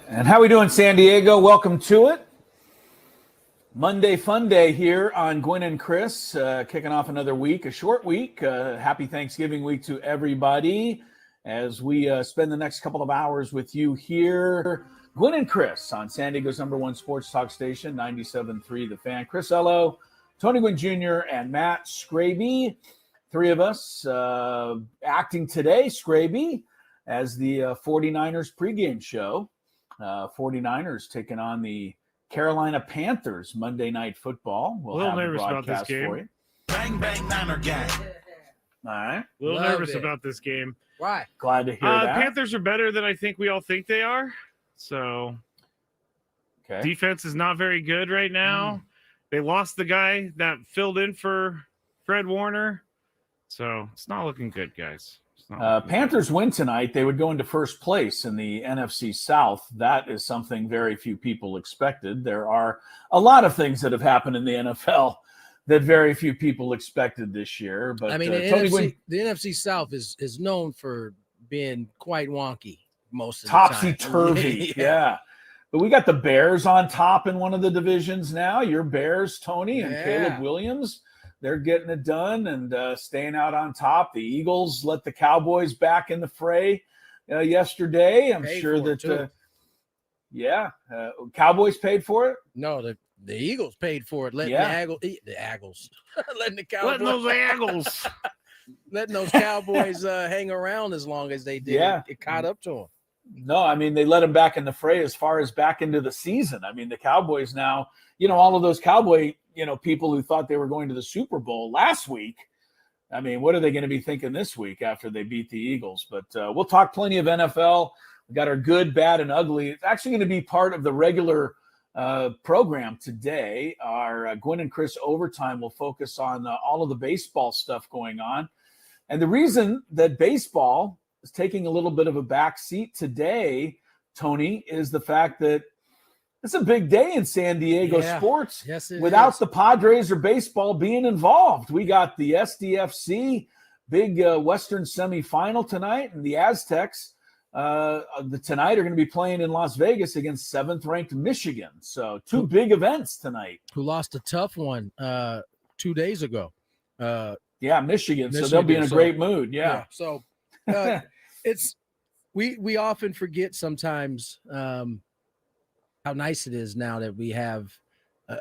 And how we doing, San Diego? Welcome to it. Monday Fun Day here on Gwynn and Chris, kicking off another week, a short week. Happy Thanksgiving week to everybody as we spend the next couple of hours with you here. Gwynn and Chris on San Diego's #1 sports talk station, 97.3 The Fan. Chris Ello, Tony Gwynn Jr., and Matt Skraby. Three of us acting today, Skraby, as the 49ers pregame show. 49ers taking on the Carolina Panthers Monday Night Football. We'll a little have nervous the about this broadcast game. for you. Bang, bang, Niner gang. All right. A little Love nervous it. about this game. Why? Glad to hear that. Panthers are better than I think we all think they are. So Okay. defense is not very good right now. They lost the guy that filled in for Fred Warner. So it's not looking good, guys. It's not looking Panthers win tonight. They would go into first place in the NFC South. That is something very few people expected. There are a lot of things that have happened in the NFL that very few people expected this year. But I mean, the NFC South is known for being quite wonky most of the time. Topsy-turvy, yeah. But we got the Bears on top in one of the divisions now. Your Bears, Tony, and Caleb Williams. They're getting it done and staying out on top. The Eagles let the Cowboys back in the fray yesterday. I'm sure that, Cowboys paid for it. No, the Eagles paid for it. Letting the Cowboys, letting those Cowboys hang around as long as they did. Yeah. It caught up to them. No, I mean, they let them back in the fray as far as back into the season. I mean, the Cowboys now, all of those Cowboy, people who thought they were going to the Super Bowl last week. I mean, what are they going to be thinking this week after they beat the Eagles? But we'll talk plenty of NFL. We got our good, bad, and ugly. It's actually going to be part of the regular program today. Our Gwynn and Chris Overtime will focus on all of the baseball stuff going on. And the reason that baseball is taking a little bit of a back seat today, Tony, is the fact that it's a big day in San Diego sports. Yes, without the Padres or baseball being involved. We got the SDFC big Western semifinal tonight, and the Aztecs tonight are going to be playing in Las Vegas against 7th-ranked Michigan. So two big events tonight. Who lost a tough one 2 days ago. Michigan. So they'll be in a great mood. Yeah. So it's we often forget sometimes how nice it is now that we have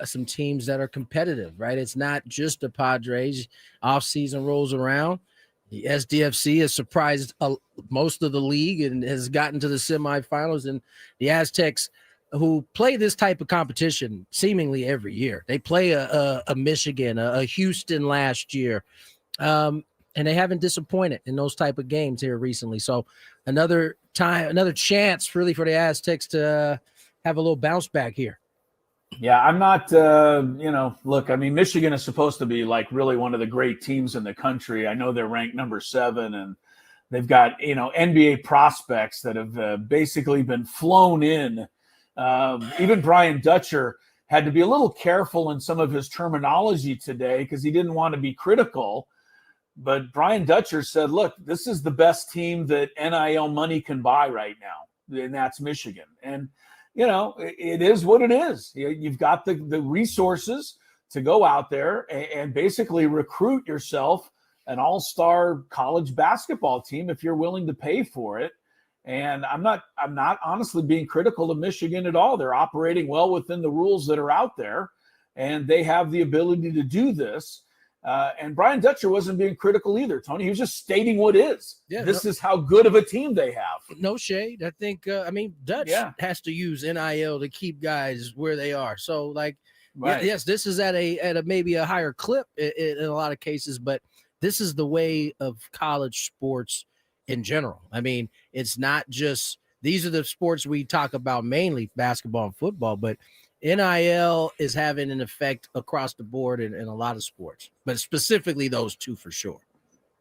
some teams that are competitive, right? It's not just the Padres. Off-season rolls around. The SDFC has surprised most of the league and has gotten to the semifinals. And the Aztecs, who play this type of competition seemingly every year, they play a Michigan, a Houston last year, and they haven't disappointed in those type of games here recently. So another chance really for the Aztecs to have a little bounce back here. Yeah, I'm not, look, I mean, Michigan is supposed to be like really one of the great teams in the country. I know they're ranked number 7 and they've got, NBA prospects that have basically been flown in. Even Brian Dutcher had to be a little careful in some of his terminology today because he didn't want to be critical. But Brian Dutcher said, look, this is the best team that NIL money can buy right now, and that's Michigan. And it is what it is. You've got the resources to go out there and basically recruit yourself an all-star college basketball team if you're willing to pay for it. And I'm not honestly being critical of Michigan at all. They're operating well within the rules that are out there, and they have the ability to do this. And Brian Dutcher wasn't being critical either, Tony. He was just stating what is. Yeah, this is how good of a team they have. No shade. I think, Dutch has to use NIL to keep guys where they are. So, yes, this is at a maybe a higher clip in a lot of cases, but this is the way of college sports in general. I mean, it's not just – these are the sports we talk about mainly, basketball and football, but – NIL is having an effect across the board in a lot of sports, but specifically those two for sure.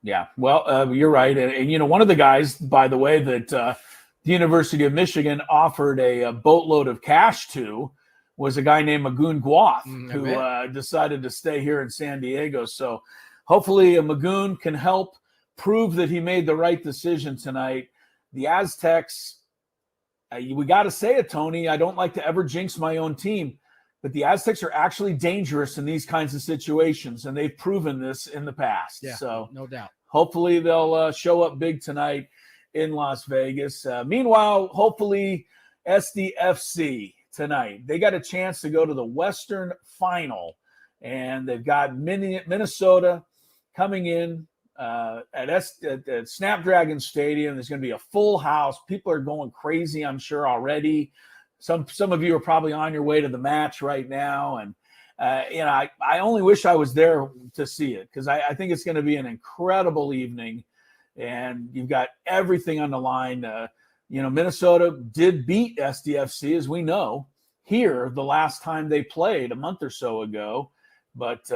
Yeah, well, you're right. And one of the guys, by the way, that the University of Michigan offered a boatload of cash to was a guy named Magoon Gwath, who decided to stay here in San Diego. So hopefully Magoon can help prove that he made the right decision tonight. The Aztecs, we got to say it, Tony. I don't like to ever jinx my own team, but the Aztecs are actually dangerous in these kinds of situations, and they've proven this in the past. Yeah, so no doubt. Hopefully they'll show up big tonight in Las Vegas. Meanwhile, hopefully SDFC tonight. They got a chance to go to the Western Final, and they've got Minnesota coming in at Snapdragon Stadium. There's going to be a full house. People are going crazy, I'm sure, already. Some of you are probably on your way to the match right now, and I only wish I was there to see it, because I think it's going to be an incredible evening, and you've got everything on the line. Minnesota did beat SDFC, as we know, here the last time they played a month or so ago. But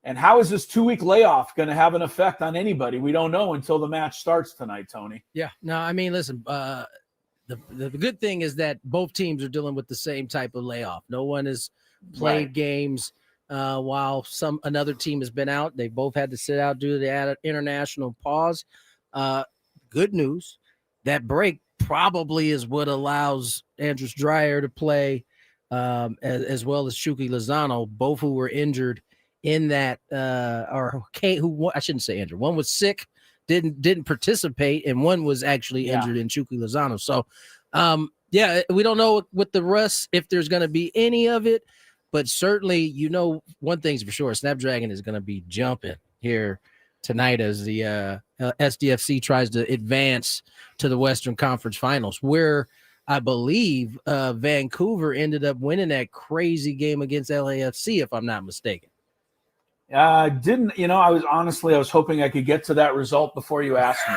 and how is this 2-week layoff going to have an effect on anybody? We don't know until the match starts tonight, Tony. Yeah. No, I mean, listen, the good thing is that both teams are dealing with the same type of layoff. No one has played games while another team has been out. They both had to sit out due to the international pause. Good news, that break probably is what allows Andres Dreyer to play, as well as Chucky Lozano, both who were injured in that, I shouldn't say injured. One was sick, didn't participate, and one was actually injured in Chucky Lozano. So, we don't know with the rest if there's going to be any of it, but certainly, one thing's for sure: Snapdragon is going to be jumping here tonight as the SDFC tries to advance to the Western Conference Finals, where I believe Vancouver ended up winning that crazy game against LAFC, if I'm not mistaken. I was hoping I could get to that result before you asked me.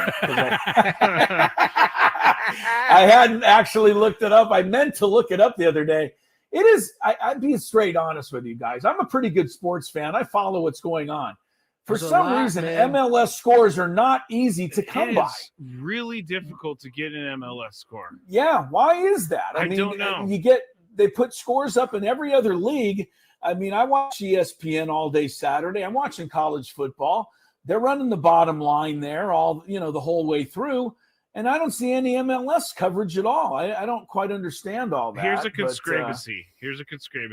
I hadn't actually looked it up. I meant to look it up the other day. It is, I'd be straight honest with you guys. I'm a pretty good sports fan. I follow what's going on. For some reason, MLS scores are not easy to come by. It's really difficult to get an MLS score. Yeah, why is that? I don't know. They put scores up in every other league. I mean, I watch ESPN all day Saturday. I'm watching college football. They're running the bottom line there the whole way through. And I don't see any MLS coverage at all. I don't quite understand all that. Here's a conspiracy.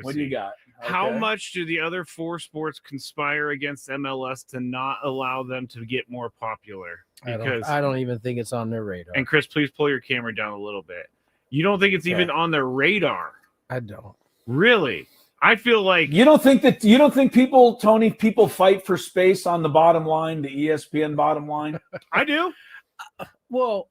What do you got? Okay. How much do the other 4 sports conspire against MLS to not allow them to get more popular? Because I don't even think it's on their radar. And Chris, please pull your camera down a little bit. You don't think it's even on their radar? I don't. Really? I feel like you don't think people, Tony, fight for space on the bottom line, the ESPN bottom line? I do. Well,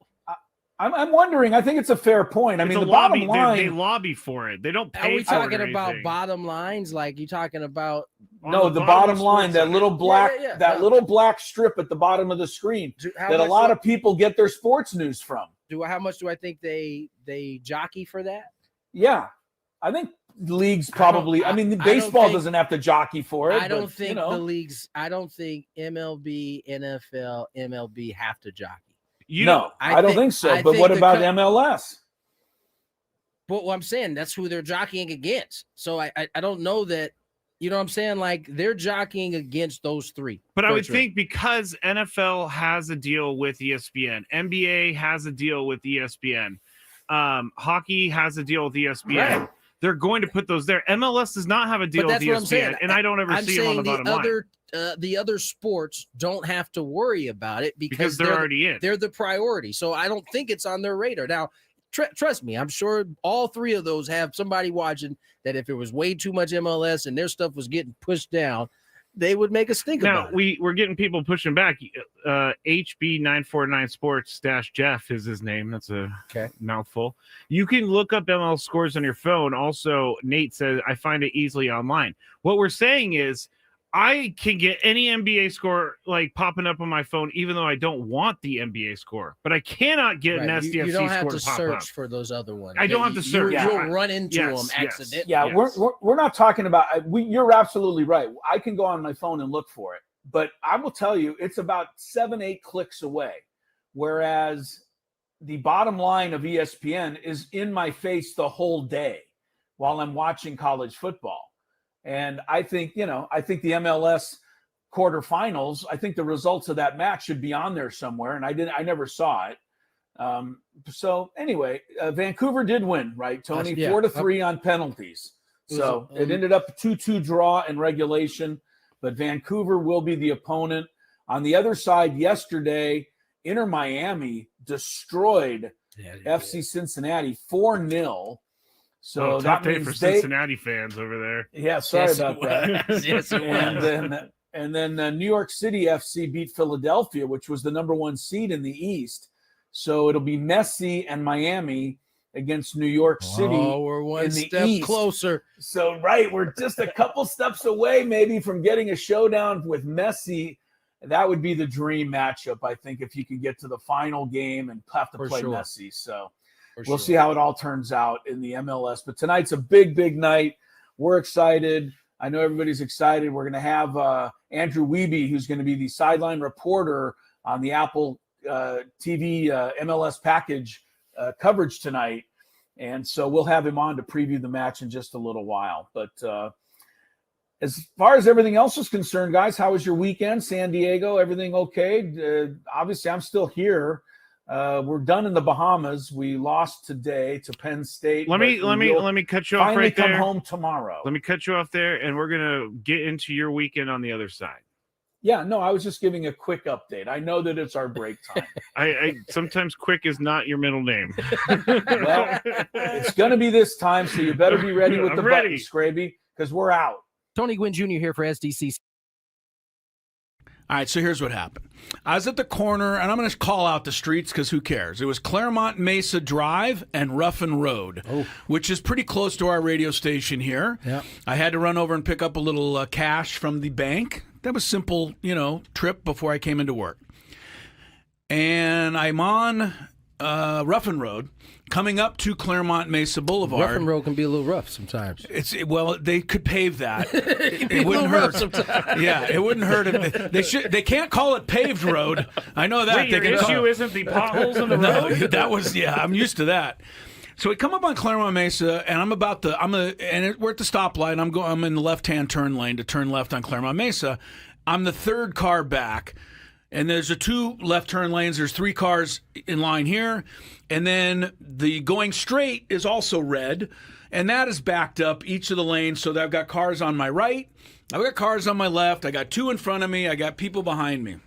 I'm wondering. I think it's a fair point. I mean, the bottom line, they lobby for it. They don't pay. Are we talking about bottom lines? Like you talking about? No, the bottom line, that little black, little black strip at the bottom of the screen that a lot of people get their sports news from. How much do I think they jockey for that? Yeah, I think leagues probably. Baseball doesn't have to jockey for it. I don't think the leagues. I don't think MLB, NFL, MLB have to jockey. I don't think so. But what about MLS? But what I'm saying, that's who they're jockeying against. So I don't know that. You know what I'm saying? Like they're jockeying against those 3. But I would think because NFL has a deal with ESPN, NBA has a deal with ESPN, hockey has a deal with ESPN. Right. They're going to put those there. MLS does not have a deal with ESPN, and I don't ever see them on the bottom line. The other sports don't have to worry about it because they're already in. They're the priority. So I don't think it's on their radar. Now, trust me, I'm sure all 3 of those have somebody watching that if it was way too much MLS and their stuff was getting pushed down, they would make a stink about it. Now, we're getting people pushing back. HB949 Sports Jeff is his name. That's a mouthful. You can look up MLS scores on your phone. Also, Nate says, I find it easily online. What we're saying is, I can get any NBA score like popping up on my phone, even though I don't want the NBA score. But I cannot get an SDFC score. You don't have to pop search up for those other ones. I don't have to search. You'll run into them accidentally. Yeah, we're not talking about. You're absolutely right. I can go on my phone and look for it, but I will tell you, it's about 7-8 clicks away. Whereas the bottom line of ESPN is in my face the whole day while I'm watching college football. And I think the MLS quarterfinals, I think the results of that match should be on there somewhere. And I never saw it. So anyway, Vancouver did win, right, Tony? Yeah. 4-3 on penalties. So it ended up a 2-2 draw in regulation, but Vancouver will be the opponent. On the other side, yesterday, Inter Miami destroyed FC Cincinnati 4-0. So tough that day means for Cincinnati fans over there. Yeah, sorry about that. Yes, it was. And then New York City FC beat Philadelphia, which was the number 1 seed in the East. So it'll be Messi and Miami against New York City. Oh, we're one step closer. So, right, we're just a couple steps away maybe from getting a showdown with Messi. That would be the dream matchup, I think, if you could get to the final game and have to play Messi. So we'll see how it all turns out in the MLS. But tonight's a big, big night. We're excited. I know everybody's excited. We're going to have Andrew Wiebe, who's going to be the sideline reporter on the Apple TV MLS package coverage tonight. And so we'll have him on to preview the match in just a little while. But as far as everything else is concerned, guys, how was your weekend? San Diego, everything okay? Obviously, I'm still here. We're done in the Bahamas. We lost today to Penn State. Let me cut you off finally right there. come home tomorrow. Let me cut you off there, and we're gonna get into your weekend on the other side. Yeah, no, I was just giving a quick update. I know that it's our break time. I sometimes quick is not your middle name. Well, it's going to be this time, so you better be ready with the button, Skraby, because we're out. Tony Gwynn Jr. here for SDC. All right, so here's what happened. I was at the corner, and I'm going to call out the streets because who cares? It was Claremont Mesa Drive and Ruffin Road, which is pretty close to our radio station here. Yep. I had to run over and pick up a little cash from the bank. That was simple, trip before I came into work. And I'm on Ruffin Road, coming up to Claremont Mesa Boulevard. Ruffin Road can be a little rough sometimes. Well, they could pave that. It wouldn't hurt. Yeah, it wouldn't hurt. They can't call it paved road. I know that. Wait, your issue isn't the potholes in the road? No, that was I'm used to that. So we come up on Claremont Mesa, and we're at the stoplight. I'm in the left-hand turn lane to turn left on Claremont Mesa. I'm the third car back, and there's 2 left turn lanes. There's 3 cars in line here, and then the going straight is also red, and that is backed up each of the lanes. So that I've got cars on my right, I've got cars on my left, I got 2 in front of me, I got people behind me.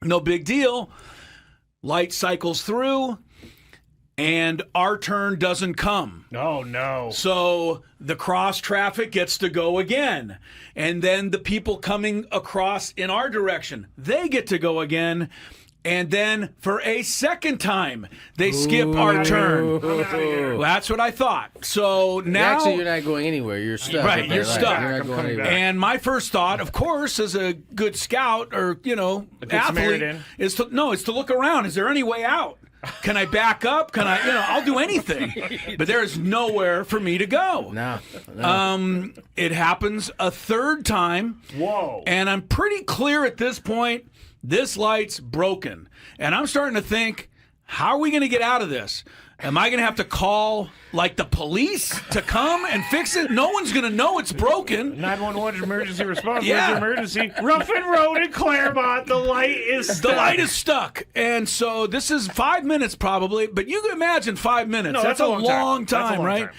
No big deal. Light cycles through. And our turn doesn't come. Oh, no. So the cross traffic gets to go again. And then the people coming across in our direction, they get to go again. And then for a second time, they skip our turn. Well, that's what I thought. So now... Actually, you're not going anywhere. You're stuck. Right, you're stuck. You're not going anywhere. And my first thought, of course, as a good scout or, athlete, is to look around. Is there any way out? Can I back up? Can I, I'll do anything. But there is nowhere for me to go. No. It happens a third time. Whoa. And I'm pretty clear at this point, this light's broken. And I'm starting to think, how are we going to get out of this? Am I going to have to call, the police to come and fix it? No one's going to know it's broken. 911 emergency response. Yeah. Emergency. Ruffin Road in Claremont. The light is stuck. The light is stuck. And so this is 5 minutes probably, but you can imagine 5 minutes. No, that's a long time, right? Time.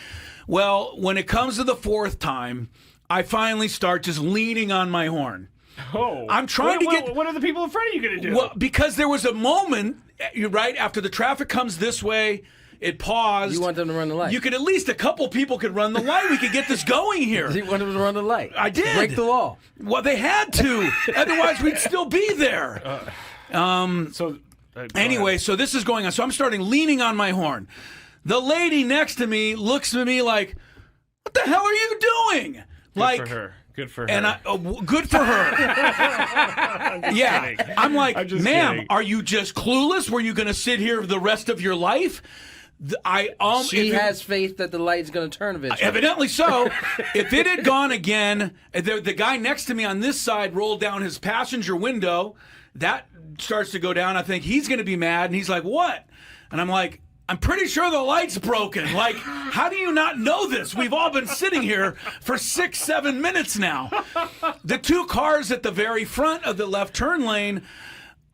Well, when it comes to the 4th time, I finally start just leaning on my horn. Oh. I'm trying to get... What are the people in front of you going to do? Well, because there was a moment, right, after the traffic comes this way, it paused. You want them to run the light. You could at least a couple people could run the light. We could get this going here. You want them to run the light. I did. Break the law. Well, they had to. Otherwise, we'd still be there. Anyway, so this is going on. So I'm starting leaning on my horn. The lady next to me looks at me like, "What the hell are you doing?" Good for her. Good for her. And good for her. Yeah. Kidding. I'm like, ma'am, kidding. Are you just clueless? Were you going to sit here the rest of your life? She has faith that the light's going to turn eventually. Evidently so. If it had gone again, the guy next to me on this side rolled down his passenger window. That starts to go down. I think he's going to be mad. And he's like, what? And I'm like, I'm pretty sure the light's broken. Like, how do you not know this? We've all been sitting here for 6-7 minutes now. The 2 cars at the very front of the left turn lane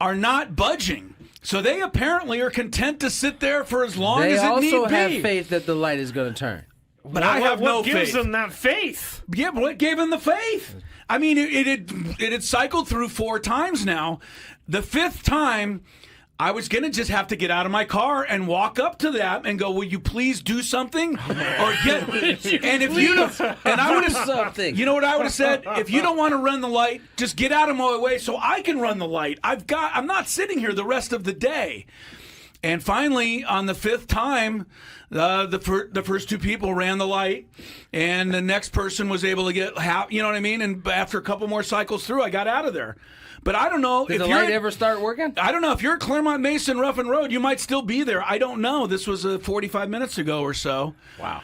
are not budging. So they apparently are content to sit there for as long as it need be. They also have faith that the light is going to turn. But I have no faith. What gives them that faith? Yeah, but what gave them the faith? I mean, it had cycled through 4 times now. The 5th time, I was going to just have to get out of my car and walk up to that and go, will you please do something? Or get, and if you don't, and I would have, something. You know what I would have said? If you don't want to run the light, just get out of my way so I can run the light. I'm not sitting here the rest of the day. And finally, on the 5th time, the first 2 people ran the light, and the next person was able to get you know what I mean? And after a couple more cycles through, I got out of there. But I don't know. Did the light ever start working? I don't know. If you're at Claremont Mason Rough and Road, you might still be there. I don't know. This was 45 minutes ago or so. Wow.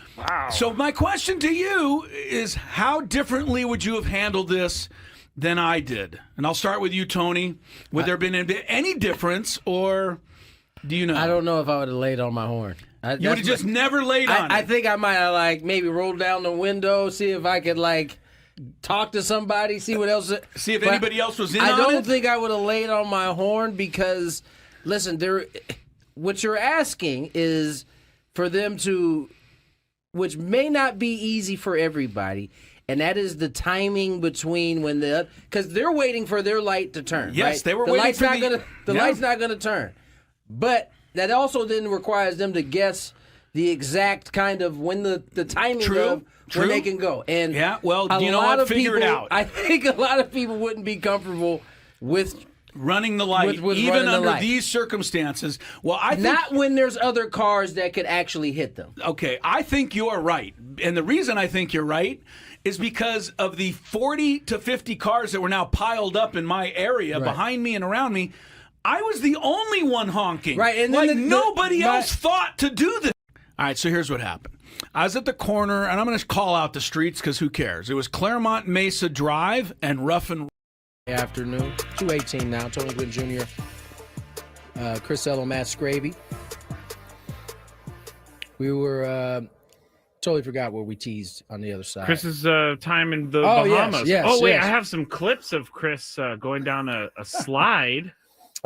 So my question to you is, how differently would you have handled this than I did? And I'll start with you, Tony. Would there have been any difference, or do you know? I don't know if I would have laid on my horn. You would have just never laid on it. I think I might have maybe rolled down the window, see if I could talk to somebody, see what else. See if anybody else was in on it? I don't think I would have laid on my horn because, listen, what you're asking is for them to, which may not be easy for everybody, and that is the timing between when because they're waiting for their light to turn. Yes, right? they were waiting for the light's not going to turn. But that also then requires them to guess the exact kind of when the timing of when they can go. And yeah, well, you know what? Figure it out. I think a lot of people wouldn't be comfortable with running the light, with even running under the light. these circumstances. Well, I think not when there's other cars that could actually hit them. Okay, I think you are right. And the reason I think you're right is because of the 40 to 50 cars that were now piled up in my area behind me and around me. I was the only one honking. Right, and then nobody else thought to do this. All right, so here's what happened. I was at the corner, and I'm going to call out the streets because who cares? It was Claremont Mesa Drive and Rough and Afternoon, 2:18 now. Tony Gwynn Jr., Chris Ello, Matt Skraby. We were totally forgot where we teased on the other side. Chris's time in the Bahamas. Yes, oh wait, yes. I have some clips of Chris going down a slide.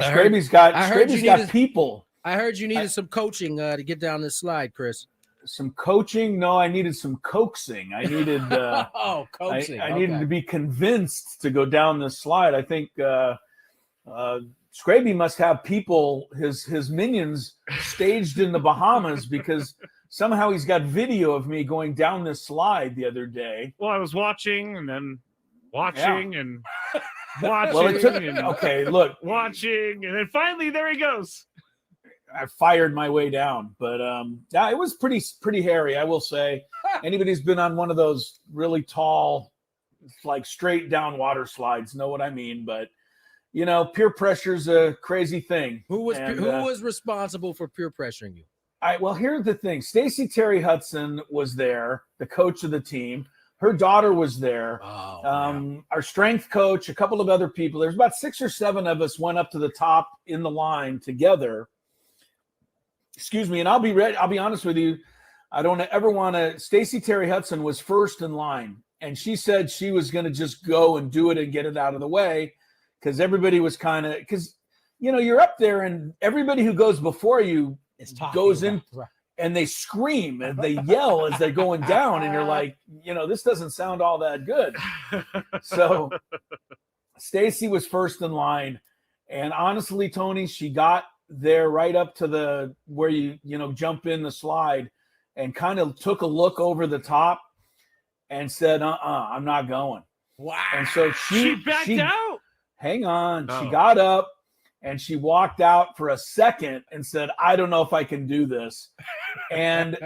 Skraby's got people. I heard you needed some coaching to get down this slide, Chris. Some coaching? No, I needed some coaxing. I needed coaxing. I needed to be convinced to go down this slide. I think Skraby must have people, his minions, staged in the Bahamas because somehow he's got video of me going down this slide the other day. Well, I was watching and then watching and watching. Well, and watching, and then finally there he goes. I fired my way down, but yeah, it was pretty hairy, I will say. Anybody who's been on one of those really tall, straight down water slides know what I mean. But peer pressure's a crazy thing. Who was responsible for peer pressuring you? Well, here's the thing: Stacey Terry Hudson was there, the coach of the team. Her daughter was there. Our strength coach, a couple of other people. There's about 6 or 7 of us went up to the top in the line together. Excuse me, and I'll be honest with you. I don't ever want to. Stacey Terry Hudson was first in line, and she said she was going to just go and do it and get it out of the way because everybody was because you're up there and everybody who goes before you goes in and they scream and they yell as they're going down, and you're like, this doesn't sound all that good. So Stacey was first in line, and honestly, Tony, she got there right up to where you jump in the slide and kind of took a look over the top and said, I'm not going. Wow. And so she backed out. Hang on. Oh. She got up and she walked out for a second and said, I don't know if I can do this. And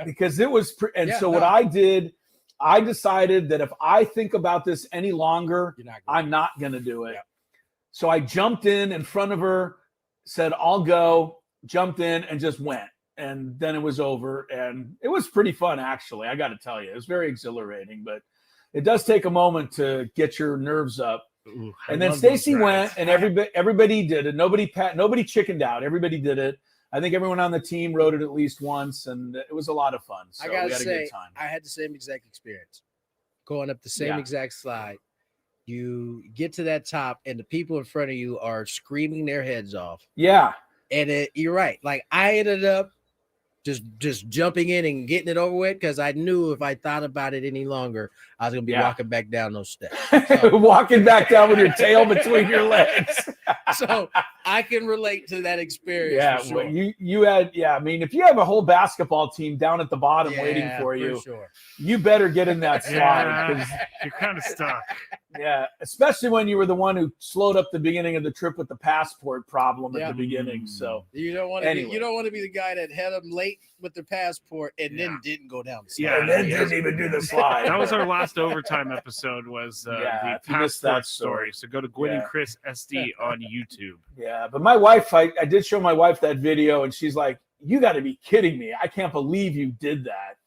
because it was, what I did, I decided that if I think about this any longer, I'm not going to do it. Yeah. So I jumped in front of her, said, I'll go, jumped in and just went. And then it was over. And it was pretty fun, actually. I got to tell you, it was very exhilarating, but it does take a moment to get your nerves up. Ooh, and then Stacey went and everybody did it. Nobody chickened out. Everybody did it. I think everyone on the team rode it at least once, and it was a lot of fun. So I gotta we had say, a good time. I had the same exact experience. Going up the same exact slide. you get to that top, and the people in front of you are screaming their heads off. Yeah. And you're right. Like I ended up just jumping in and getting it over with because I knew if I thought about it any longer, I was gonna be walking back down those steps. So, walking back down with your tail between your legs. so I can relate to that experience. Yeah, for sure. well, you had I mean, if you have a whole basketball team down at the bottom waiting for you, sure. you better get in that slide. 'Cause You're kind of stuck. yeah, especially when you were the one who slowed up the beginning of the trip with the passport problem at the beginning. So you don't want to anyway. you don't want to be the guy that had them late with their passport and then didn't go down the slide. Yeah, and then didn't even do the slide. That was our last overtime episode. Was the if you missed passport that story. So go to Gwynn and Chris SD on YouTube. Yeah, but my wife, I did show my wife that video, and she's like, "You got to be kidding me! I can't believe you did that."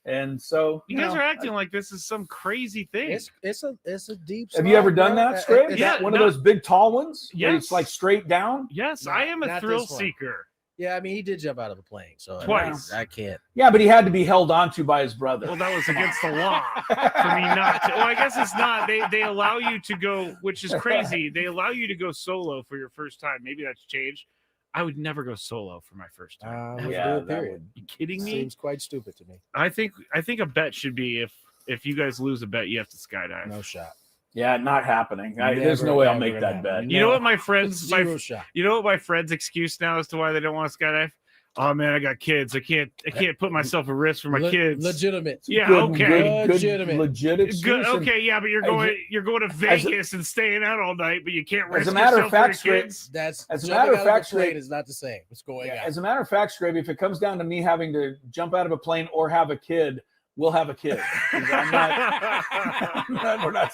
And so You guys are acting like this is some crazy thing. It's a deep. Have you ever done that, Scrape? Is Yeah, that one of those big tall ones? Where Yes. it's like straight down. Yes, I am a not thrill this one. seeker. Yeah, I mean, he did jump out of a plane, so Twice. I can't. Yeah, but he had to be held onto by his brother. Well, that was against the law for me not to. Well, I guess it's not. They allow you to go, which is crazy. They allow you to go solo for your first time. Maybe that's changed. I would never go solo for my first time. Period. You kidding me? Seems quite stupid to me. I think a bet should be if you guys lose a bet, you have to skydive. No shot. Yeah, not happening. There's no way I'll make that bet. You know what my friends Zero shot. You know what my friends' excuse now as to why they don't want to skydive? Oh man, I got kids. I can't put myself at risk for my kids. Legitimate. Yeah, Good, okay. Legitimate. legit Good. excuse. And Okay, yeah, but you're going to Vegas and staying out all night, but you can't risk As a matter of yourself fact, for your kids. That's As a jumping matter of out fact, the plane Scrape- is not the same. What's going on? As a matter of fact, Scraby, if it comes down to me having to jump out of a plane or have a kid, we'll have a kid. 'Cause we're not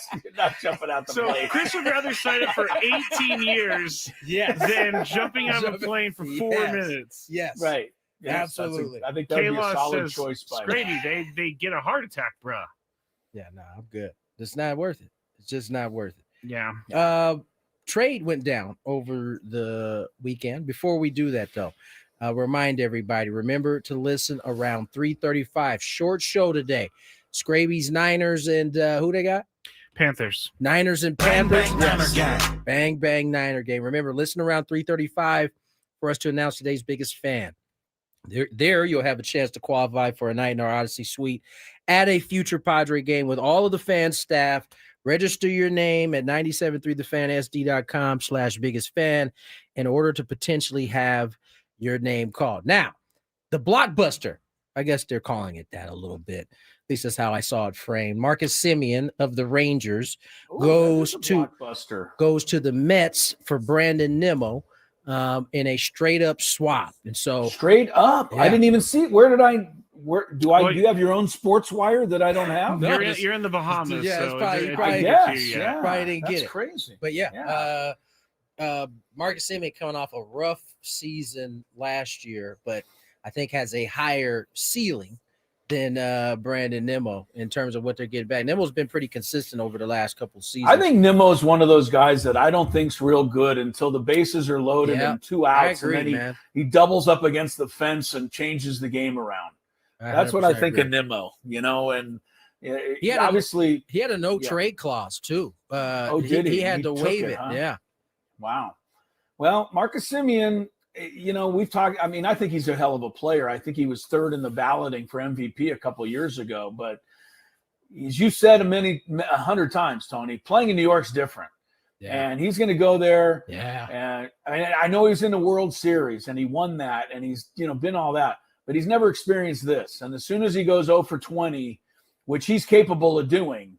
jumping out the So plane. Chris would rather sign up for 18 years than jumping out of a plane for 4 minutes. Yes. Right. Yes, that's Absolutely. I think that would be a Kayla solid says, choice by me. Skrady, they get a heart attack, bruh. Yeah, no, I'm good. It's not worth it. It's just not worth it. Yeah. Trade went down over the weekend. Before we do that, though, remind everybody, remember to listen around 3:35. Short show today. Skraby's Niners and who they got? Panthers. Niners and Bang, Panthers. bang, Niner gang. Bang, bang, Niner game. Remember, listen around 3:35 for us to announce today's biggest fan. There you'll have a chance to qualify for a night in our Odyssey suite at a future Padre game with all of the fan staff. Register your name at 973thefansd.com/biggest fan in order to potentially have your name called. Now, the blockbuster, I guess they're calling it that a little bit. At least that's how I saw it framed. Marcus Simeon of the Rangers goes to the Mets for Brandon Nimmo in a straight up swap. And so straight up, Yeah. I didn't even see it. Do you have your own sports wire that I don't have? No, You're in the Bahamas. Yeah, it's so probably- it probably- didn't get to Yes, you yet. yeah. Probably didn't get That's it. crazy. But Marcus Simeon coming off a rough season last year, but I think has a higher ceiling than Brandon Nimmo in terms of what they're getting back. Nimmo's been pretty consistent over the last couple seasons. I think Nimmo's one of those guys that I don't think's real good until the bases are loaded Yeah, and 2 I outs, agree, and then man. he doubles up against the fence and changes the game around. That's what I think agree. of Nimmo, and He had obviously he had a no trade clause too. did he? He had He to took waive it, it. huh? Yeah. wow. Well, Marcus Simeon, we've talked. I mean, I think he's a hell of a player. I think he was third in the balloting for MVP a couple of years ago. But as you said 100 times, Tony, playing in New York's different. Yeah. And he's going to go there. Yeah. And I know he's in the World Series and he won that and he's, been all that, but he's never experienced this. And as soon as he goes 0 for 20, which he's capable of doing,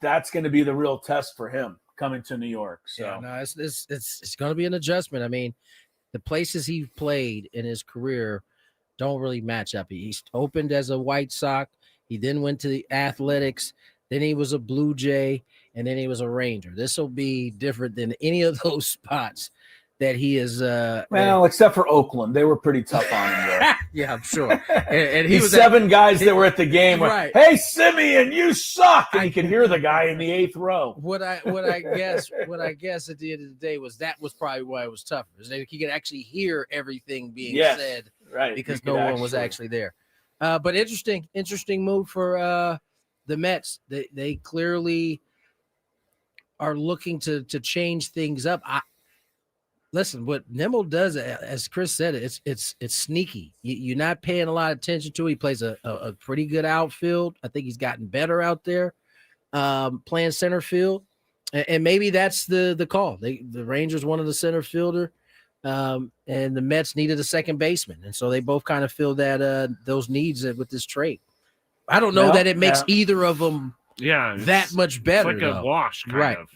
that's going to be the real test for him coming to New York. So Yeah, no, it's going to be an adjustment. I mean, the places he played in his career don't really match up. He's opened as a White Sox. He then went to the Athletics. Then he was a Blue Jay, and then he was a Ranger. This will be different than any of those spots that he is. well, except for Oakland, they were pretty tough on him there. Yeah, I'm sure. And he These was 7 guys that were at the game were, Right. "Hey, Simeon, you suck!" And you could hear the guy in the 8th row. What I guess at the end of the day was probably why it was tougher. Is that he could actually hear everything being said, right? because no one was actually there. But interesting move for the Mets. They clearly are looking to change things up. Listen, what Nimmo does, as Chris said, it's sneaky. You're not paying a lot of attention to it. He plays a pretty good outfield. I think he's gotten better out there, playing center field, and maybe that's the call. The Rangers wanted a center fielder, and the Mets needed a second baseman, and so they both kind of filled that those needs with this trade. I don't know that it makes either of them that much better. It's like a wash, kind of.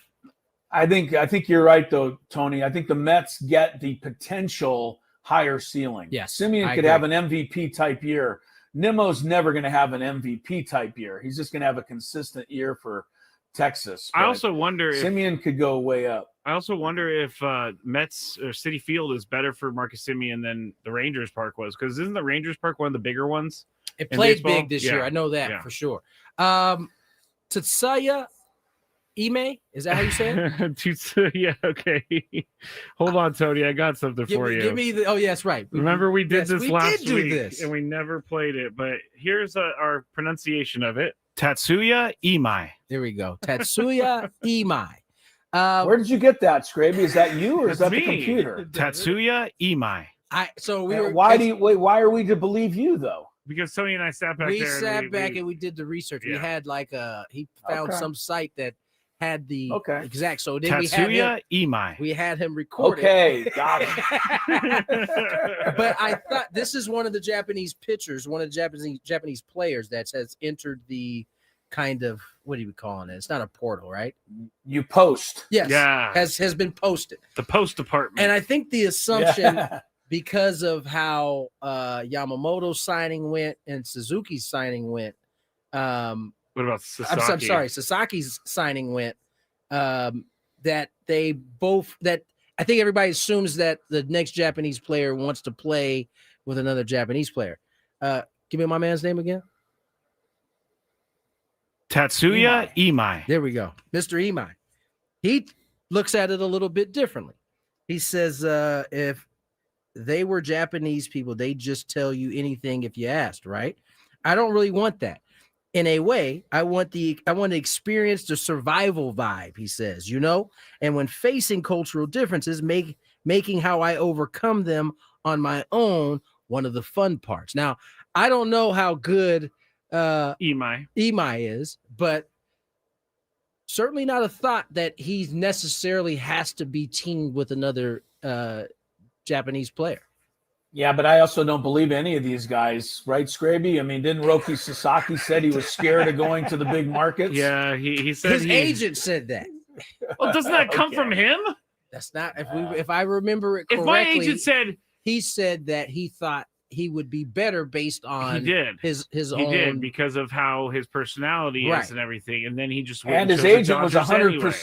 I think you're right, though, Tony. I think the Mets get the potential higher ceiling. Yes, Simeon could have an MVP type year. Nimmo's never going to have an MVP type year. He's just going to have a consistent year for Texas. I also wonder if Simeon could go way up. I also wonder if Mets or Citi Field is better for Marcus Simeon than the Rangers Park was, because isn't the Rangers Park one of the bigger ones? It played big this year. I know that for sure. Tetsuya Ime, is that how you say it? Yeah, okay. Hold on, Tony. I got something for you. Give me the. Oh, yes, right. Remember we did this last week, this. And we never played it. But here's our pronunciation of it: Tatsuya Imai. There we go. Tatsuya Imai. Where did you get that, Skraby? Is that you or is that the computer? Tatsuya Imai. Why are we to believe you though? Because Tony and I sat back there. We sat back and we did the research. We had he found some site that had the exact. So then Tatsuya Imai. We had him record it. Got it. But I thought this is one of the Japanese pitchers, one of the Japanese players that has entered the kind of, what are we calling it? It's not a portal, right? You post. Yes. Yeah. Has been posted. The post department. And I think the assumption, because of how Yamamoto's signing went and Suzuki's signing went. What about Sasaki? I'm sorry, Sasaki's signing went. That they both I think everybody assumes that the next Japanese player wants to play with another Japanese player. Give me my man's name again. Tatsuya Imai. There we go. Mr. Imai. He looks at it a little bit differently. He says, if they were Japanese people, they'd just tell you anything if you asked, right? I don't really want that. In a way, I want to experience the survival vibe, he says, and when facing cultural differences, making how I overcome them on my own one of the fun parts. Now, I don't know how good Imai is, but certainly not a thought that he necessarily has to be teamed with another Japanese player. Yeah, but I also don't believe any of these guys, right, Skraby? I mean, didn't Roki Sasaki said he was scared of going to the big markets? Yeah, he said his agent said that. Well, doesn't that come from him? That's not if I remember it correctly. If my agent said he said that he thought he would be better based on his own. He did because of how his personality is and everything, and then he just went and his agent was 100%. Anyway.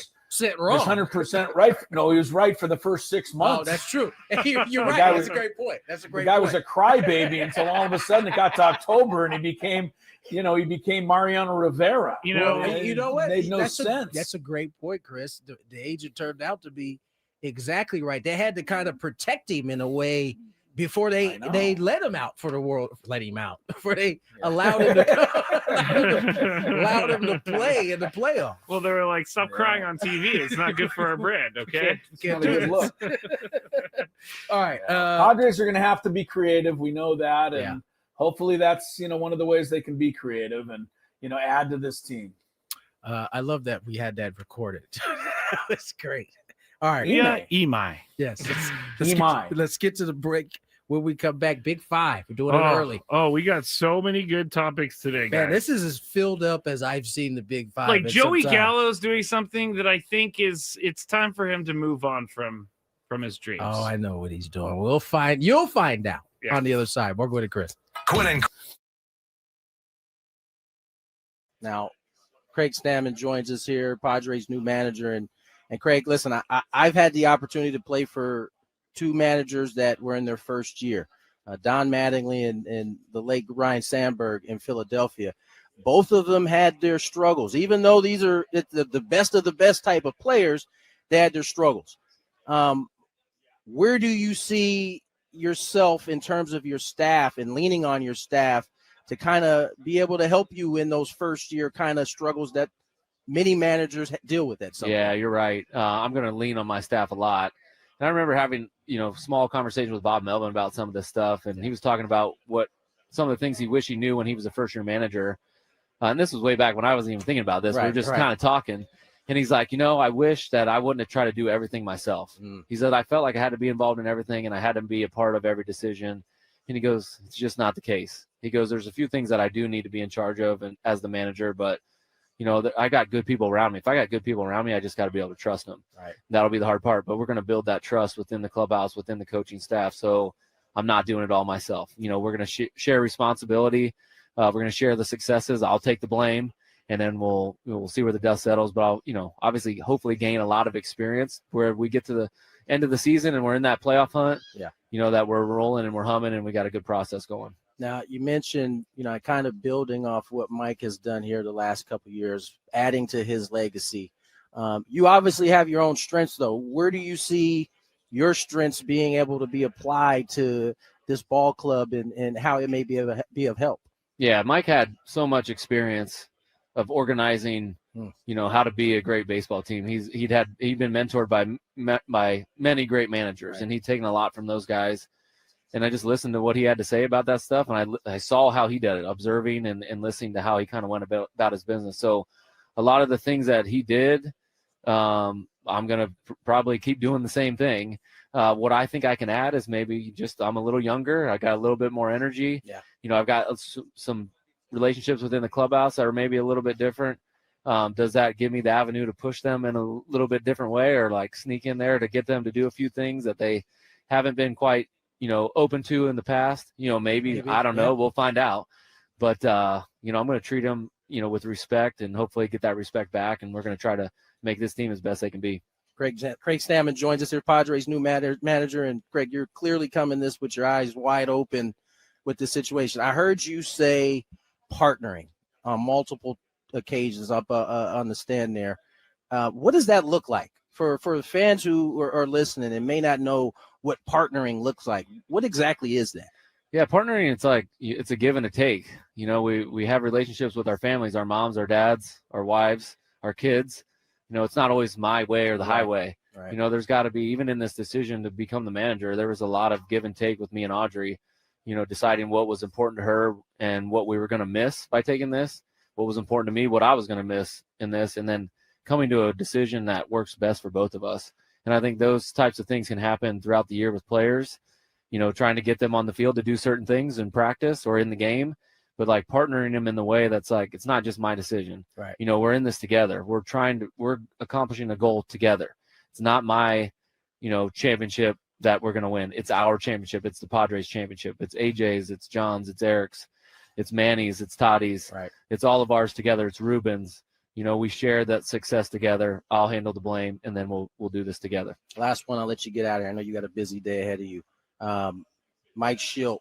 Wrong. 100% right. No, he was right for the first 6 months. Oh, that's true. You're right. That's a great point. The guy was a crybaby until all of a sudden it got to October and he became Mariano Rivera. You know what? It made no sense. That's a great point, Chris. The agent turned out to be exactly right. They had to kind of protect him in a way before they let him out for the world. Let him out before they allowed him to play in the playoff. Well, they were like, "Stop crying on TV. It's not good for our brand." Okay, can't do it. Look. All right, Padres are going to have to be creative. We know that, and hopefully that's one of the ways they can be creative and add to this team. I love that we had that recorded. That's great. All right. Imai. Yes. Let's get to the break. When we come back, Big Five. We're doing it early. Oh, we got so many good topics today, guys. Man, this is as filled up as I've seen the Big Five. Like Joey Gallo's doing something that I think it's time for him to move on from his dreams. Oh, I know what he's doing. You'll find out on the other side. We're going to Chris. Now, Craig Stammen joins us here, Padres' new manager. And Craig, listen, I've had the opportunity to play for two managers that were in their first year, Don Mattingly and the late Ryan Sandberg in Philadelphia. Both of them had their struggles. Even though these are the best of the best type of players, they had their struggles. Where do you see yourself in terms of your staff and leaning on your staff to kind of be able to help you in those first year kind of struggles that many managers deal with that. Yeah, you're right. I'm going to lean on my staff a lot. And I remember having, small conversations with Bob Melvin about some of this stuff. And he was talking about some of the things he wished he knew when he was a first-year manager. And this was way back when I wasn't even thinking about this. We were just kind of talking. And he's like, I wish that I wouldn't have tried to do everything myself. He said, I felt like I had to be involved in everything and I had to be a part of every decision. And he goes, it's just not the case. He goes, there's a few things that I do need to be in charge of and as the manager, but I got good people around me. If I got good people around me, I just got to be able to trust them. Right. That'll be the hard part, but we're going to build that trust within the clubhouse, within the coaching staff. So I'm not doing it all myself. We're going to share responsibility. We're going to share the successes. I'll take the blame. And then we'll see where the dust settles. But I'll, obviously, hopefully gain a lot of experience where we get to the end of the season and we're in that playoff hunt. Yeah. That we're rolling and we're humming and we got a good process going. Now, you mentioned, kind of building off what Mike has done here the last couple of years, adding to his legacy. You obviously have your own strengths, though. Where do you see your strengths being able to be applied to this ball club and how it may be of help? Yeah, Mike had so much experience of organizing, how to be a great baseball team. He'd been mentored by many great managers, right. And he'd taken a lot from those guys. And I just listened to what he had to say about that stuff, and I saw how he did it, observing and listening to how he kind of went about his business. So a lot of the things that he did, I'm going to probably keep doing the same thing. What I think I can add is maybe just I'm a little younger. I got a little bit more energy. Yeah. I've got some relationships within the clubhouse that are maybe a little bit different. Does that give me the avenue to push them in a little bit different way or like sneak in there to get them to do a few things that they haven't been quite, open to in the past? Maybe I don't know. We'll find out. But, I'm going to treat them, with respect and hopefully get that respect back. And we're going to try to make this team as best they can be. Craig Stammen joins us here, Padres' new manager. And Craig, you're clearly coming this with your eyes wide open with this situation. I heard you say partnering on multiple occasions up on the stand there. What does that look like for the fans who are listening and may not know what partnering looks like? What exactly is that? Yeah, partnering, it's a give and a take. We have relationships with our families, our moms, our dads, our wives, our kids. It's not always my way or the highway. Right. There's got to be, even in this decision to become the manager, there was a lot of give and take with me and Audrey, deciding what was important to her and what we were going to miss by taking this, what was important to me, what I was going to miss in this, and then coming to a decision that works best for both of us. And I think those types of things can happen throughout the year with players, trying to get them on the field to do certain things in practice or in the game, but like partnering them in the way that's like, it's not just my decision. Right. We're in this together. We're accomplishing a goal together. It's not my, championship that we're going to win. It's our championship. It's the Padres championship. It's AJ's, it's John's, it's Eric's, it's Manny's, it's Toddy's. Right. It's all of ours together. It's Ruben's. We share that success together. I'll handle the blame, and then we'll do this together. Last one, I'll let you get out of here. I know you got a busy day ahead of you. Mike Schilt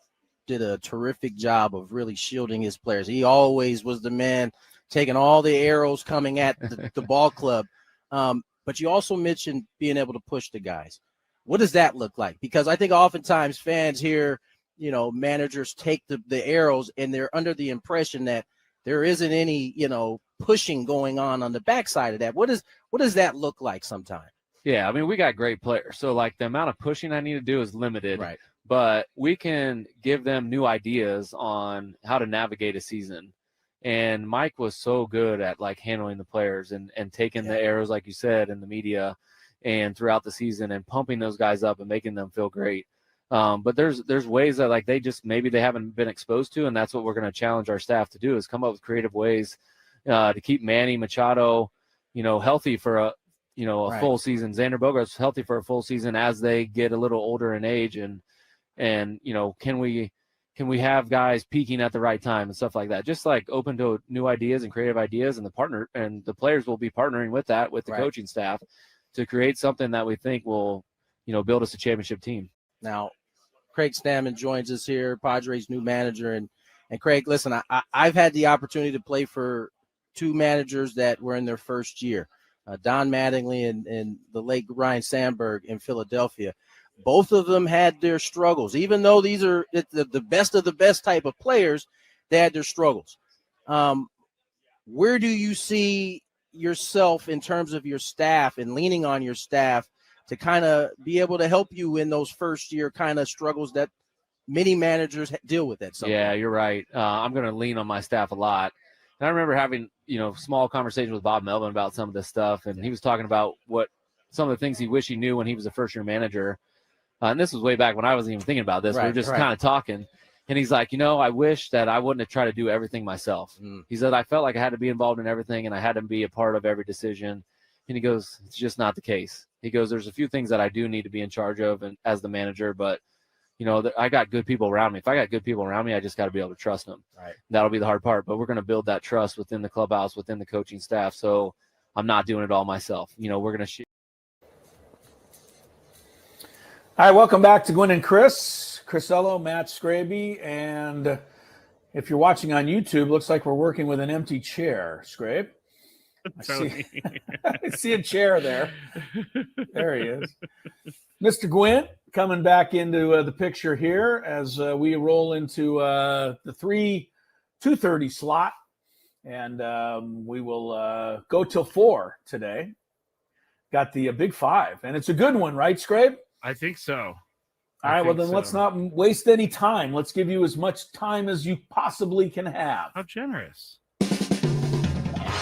did a terrific job of really shielding his players. He always was the man taking all the arrows coming at the ball club. But you also mentioned being able to push the guys. What does that look like? Because I think oftentimes fans hear, managers take the arrows and they're under the impression that there isn't any, pushing going on the backside of that. What does that look like sometimes? Yeah, I mean, we got great players. So, like, the amount of pushing I need to do is limited. Right. But we can give them new ideas on how to navigate a season. And Mike was so good at, like, handling the players and taking the arrows, like you said, in the media and throughout the season and pumping those guys up and making them feel great. But there's ways that, like, maybe they haven't been exposed to, and that's what we're going to challenge our staff to do is come up with creative ways to keep Manny Machado, healthy for a full season. Xander Bogaerts healthy for a full season as they get a little older in age, and can we have guys peaking at the right time and stuff like that? Just like open to new ideas and creative ideas, and the players will be partnering with that with the coaching staff to create something that we think will build us a championship team. Now, Craig Stammen joins us here, Padres' new manager, and Craig, listen, I've had the opportunity to play for two managers that were in their first year, Don Mattingly and the late Ryan Sandberg in Philadelphia. Both of them had their struggles. Even though these are the best of the best type of players, they had their struggles. Where do you see yourself in terms of your staff and leaning on your staff to kind of be able to help you in those first year kind of struggles that many managers deal with at some Yeah, point? you're right. I'm going to lean on my staff a lot. And I remember having, small conversations with Bob Melvin about some of this stuff, and he was talking about some of the things he wished he knew when he was a first-year manager. And this was way back when I wasn't even thinking about this. We were just kind of talking. And he's like, I wish that I wouldn't have tried to do everything myself. He said, I felt like I had to be involved in everything and I had to be a part of every decision. And he goes, it's just not the case. He goes, there's a few things that I do need to be in charge of and as the manager, but, I got good people around me. If I got good people around me, I just got to be able to trust them. Right. That'll be the hard part. But we're going to build that trust within the clubhouse, within the coaching staff. So I'm not doing it all myself. We're going to All right, welcome back to Gwynn and Chris. Chrisello, Matt Skraby, and if you're watching on YouTube, looks like we're working with an empty chair, Scrape. I see a chair there. There he is. Mr. Gwynn coming back into the picture here as we roll into the 2:30 slot, and we will go till 4 today. Got the Big Five, and it's a good one, right, Scrape? I think so. All right, well, then let's not waste any time. Let's give you as much time as you possibly can have. How generous.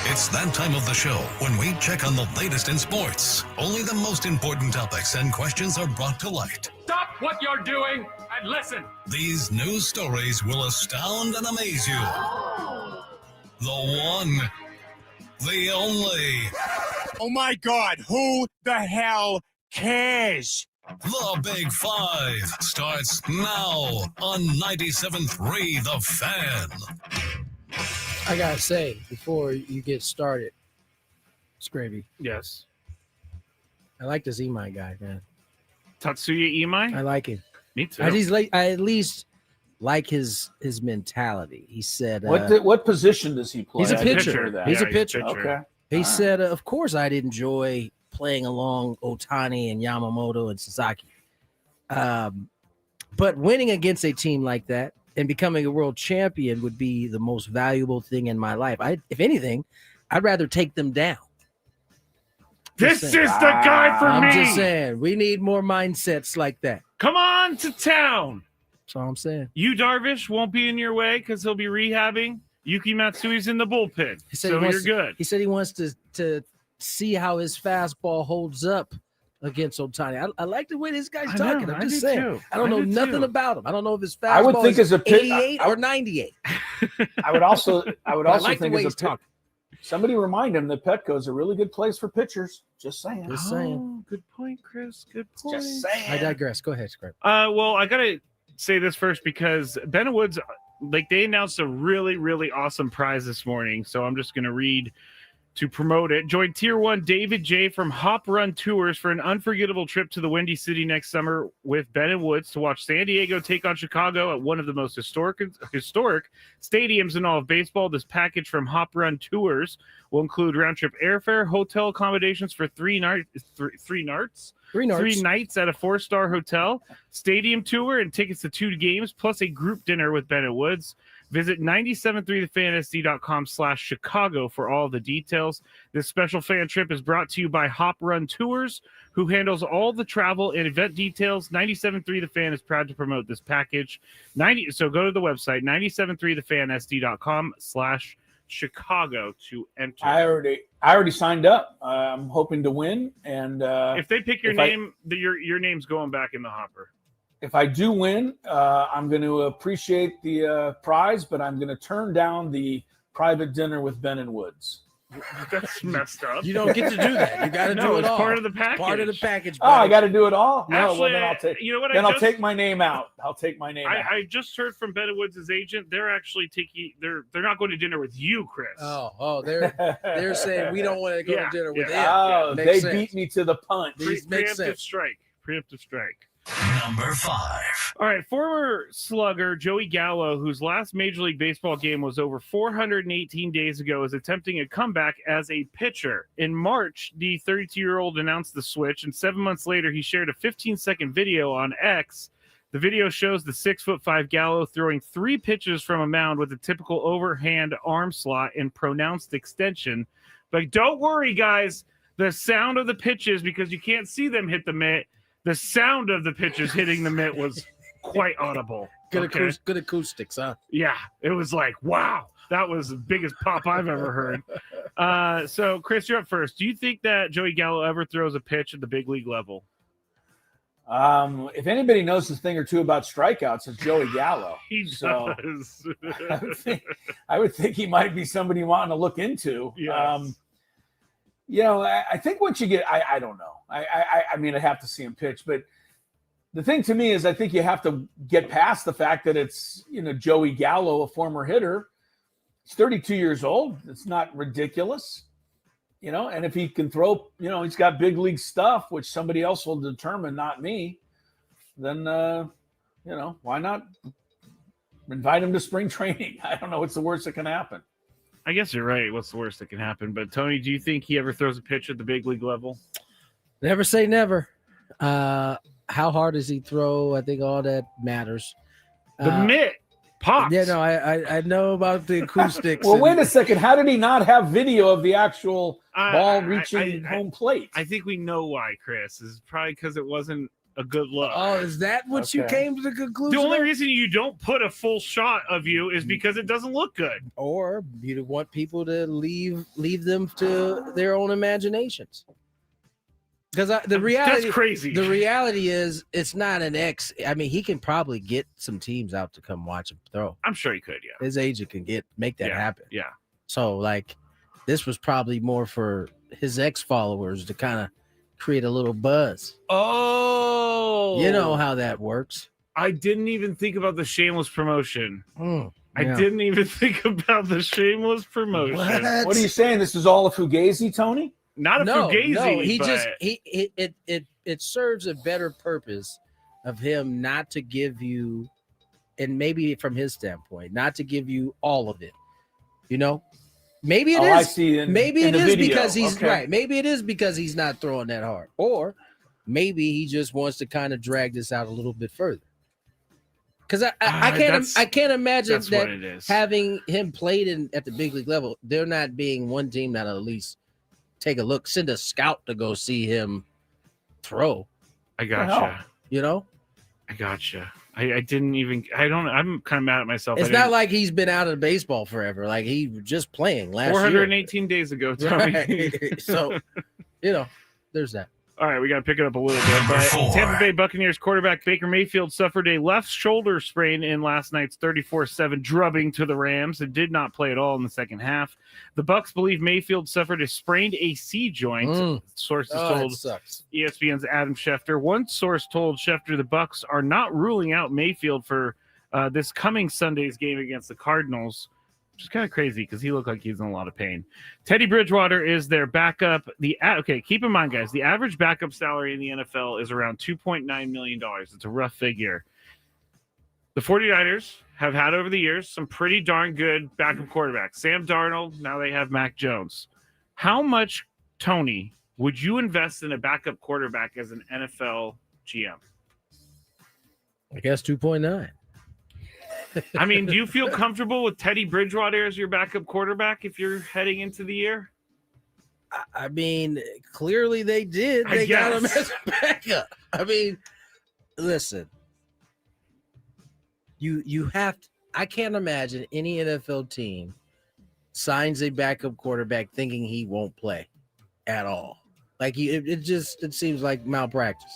It's that time of the show when we check on the latest in sports. Only the most important topics and questions are brought to light. Stop what you're doing and listen. These news stories will astound and amaze you. The one, the only. Oh my God, who the hell cares? The Big Five starts now on 97.3 The Fan. I got to say, before you get started, Skraby, Yes. I like this Imai guy, man. Tatsuya Imai? I like him. Me too. I at least like his mentality. He said, What position does he play? He's a I didn't pitcher. hear that. He's a pitcher. Okay. He said, of course, I'd enjoy playing along Otani and Yamamoto and Sasaki. But winning against a team like that and becoming a world champion would be the most valuable thing in my life. If anything, I'd rather take them down. This is the guy for me. I'm just saying, we need more mindsets like that. Come on to town. That's all I'm saying. You, Darvish, won't be in your way because he'll be rehabbing. Yuki Matsui's in the bullpen, so you're good. He said he wants to see how his fastball holds up against Otani. I like the way this guy's talking. I'm just saying. Too. I don't know nothing about him. I don't know if his fastball I would think is as a pitch, 88 or 98. I would also like the think way as he's a pitch, talking. somebody remind him that Petco's a really good place for pitchers. Just saying. Just saying. Good point, Chris. Good point. Just saying. I digress. Go ahead, Scrap. Well, I gotta say this first because Ben Woods, they announced a really, really awesome prize this morning. So I'm just gonna read to promote it. Join Tier 1 David J. from Hop Run Tours for an unforgettable trip to the Windy City next summer with Ben and Woods to watch San Diego take on Chicago at one of the most historic stadiums in all of baseball. This package from Hop Run Tours will include round-trip airfare, hotel accommodations for three nights at a 4-star hotel, stadium tour, and tickets to 2 games, plus a group dinner with Ben and Woods. Visit 973thefansd.com/Chicago for all the details. This special fan trip is brought to you by Hop Run Tours, who handles all the travel and event details. 97.3 The Fan is proud to promote this package. So go to the website, 973thefansd.com/Chicago to enter. I already signed up. I'm hoping to win, and if they pick your name, your name's going back in the hopper. if I do win, I'm going to appreciate the prize, but I'm going to turn down the private dinner with Ben and Woods. That's messed up. You don't get to do that. You got to do it it's all. part of the package. Part of the package. Oh, I got to do it all? No, Actually, well, then I'll take. You know what? I'll take my name out. I'll take my name out. I just heard from Ben Woods' agent. They're actually taking. They're not going to dinner with you, Chris. Oh, they're saying we don't want to go to dinner with him. Oh, Makes they sense. beat me to the punch. Preemptive strike. Preemptive strike. Number 5. All right, former slugger Joey Gallo, whose last Major League Baseball game was over 418 days ago, is attempting a comeback as a pitcher. In March, the 32-year-old announced the switch, and 7 months later, he shared a 15-second video on X. The video shows the 6'5" Gallo throwing 3 pitches from a mound with a typical overhand arm slot and pronounced extension, Like, don't worry, guys. The sound of the pitches, because you can't see them hit the mitt, the sound of the pitches hitting the mitt was quite audible. Good acoustics, huh? Yeah, it was like, wow, that was the biggest pop I've ever heard. So, Chris, you're up first. Do you think that Joey Gallo ever throws a pitch at the big league level? If anybody knows a thing or two about strikeouts, it's Joey Gallo. He does. I would think he might be somebody wanting to look into. Yes. I think once you get, I don't know. I mean, I have to see him pitch, but the thing to me is I think you have to get past the fact that it's, Joey Gallo, a former hitter. He's 32 years old. It's not ridiculous, and if he can throw, he's got big league stuff, which somebody else will determine, not me, then, why not invite him to spring training? I don't know what's the worst that can happen. I guess you're right. What's the worst that can happen? But Tony, do you think he ever throws a pitch at the big league level? Never say never. How hard does he throw? I think all that matters. The mitt pops. Yeah, no, I know about the acoustics. Well, wait a second. How did he not have video of the actual ball reaching home plate? I think we know why, Chris. It's probably because it wasn't a good look. Oh, is that what you came to the conclusion? The only reason you don't put a full shot of you is because it doesn't look good. Or you want people to leave them to their own imaginations. Because the reality, that's crazy. The reality is, it's not an X. I mean, he can probably get some teams out to come watch him throw. I'm sure he could. Yeah, his agent can make that happen. Yeah. So, this was probably more for his ex followers to kind of create a little buzz. Oh, you know how that works. I didn't even think about the shameless promotion. Yeah. I didn't even think about the shameless promotion. What are you saying? This is all a fugazi, Tony? Not a fugazi. No, he but... just it serves a better purpose of him not to give you, and maybe from his standpoint, not to give you all of it. Maybe it is. I see. Maybe it is video. Because he's right. Maybe it is because he's not throwing that hard, or maybe he just wants to kind of drag this out a little bit further. Because I can't imagine that having him played at the big league level, there not being one team that'll at least take a look, send a scout to go see him throw. I gotcha. I gotcha. I didn't even. I'm kind of mad at myself. It's not like he's been out of baseball forever. Like he was just playing last 418 year. days ago, Tony. Right. So, there's that. All right, we got to pick it up a little bit. But Tampa Bay Buccaneers quarterback Baker Mayfield suffered a left shoulder sprain in last night's 34-7 drubbing to the Rams and did not play at all in the second half. The Bucs believe Mayfield suffered a sprained AC joint. Sources told ESPN's Adam Schefter. One source told Schefter the Bucs are not ruling out Mayfield for this coming Sunday's game against the Cardinals, which is kind of crazy because he looked like he's in a lot of pain. Teddy Bridgewater is their backup. Keep in mind, guys, the average backup salary in the NFL is around $2.9 million. It's a rough figure. The 49ers have had over the years some pretty darn good backup quarterbacks. Sam Darnold, now they have Mac Jones. How much, Tony, would you invest in a backup quarterback as an NFL GM? I guess 2.9. I mean, do you feel comfortable with Teddy Bridgewater as your backup quarterback if you're heading into the year? I mean, clearly they did. They got him as a backup. I mean, listen, you have to, I can't imagine any NFL team signs a backup quarterback thinking he won't play at all. Like it seems like malpractice.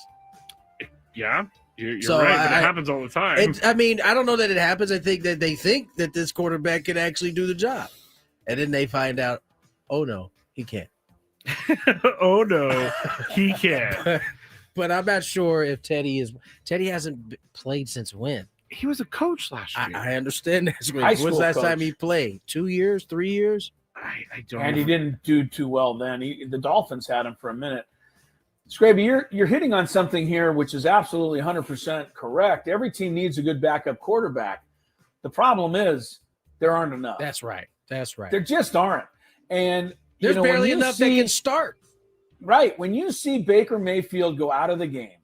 Yeah. You're right, but it happens all the time. I don't know that it happens. I think that they think that this quarterback can actually do the job. And then they find out, oh, no, he can't. Oh, no, he can't. But I'm not sure if Teddy hasn't played since when? He was a coach last year. I understand that. When's the last time he played? 2 years, 3 years? I don't And know. he didn't do too well then. The Dolphins had him for a minute. Skraby, you're hitting on something here which is absolutely 100% correct. Every team needs a good backup quarterback. The problem is there aren't enough. That's right. There just aren't. And there's barely enough that can start. Right. When you see Baker Mayfield go out of the game,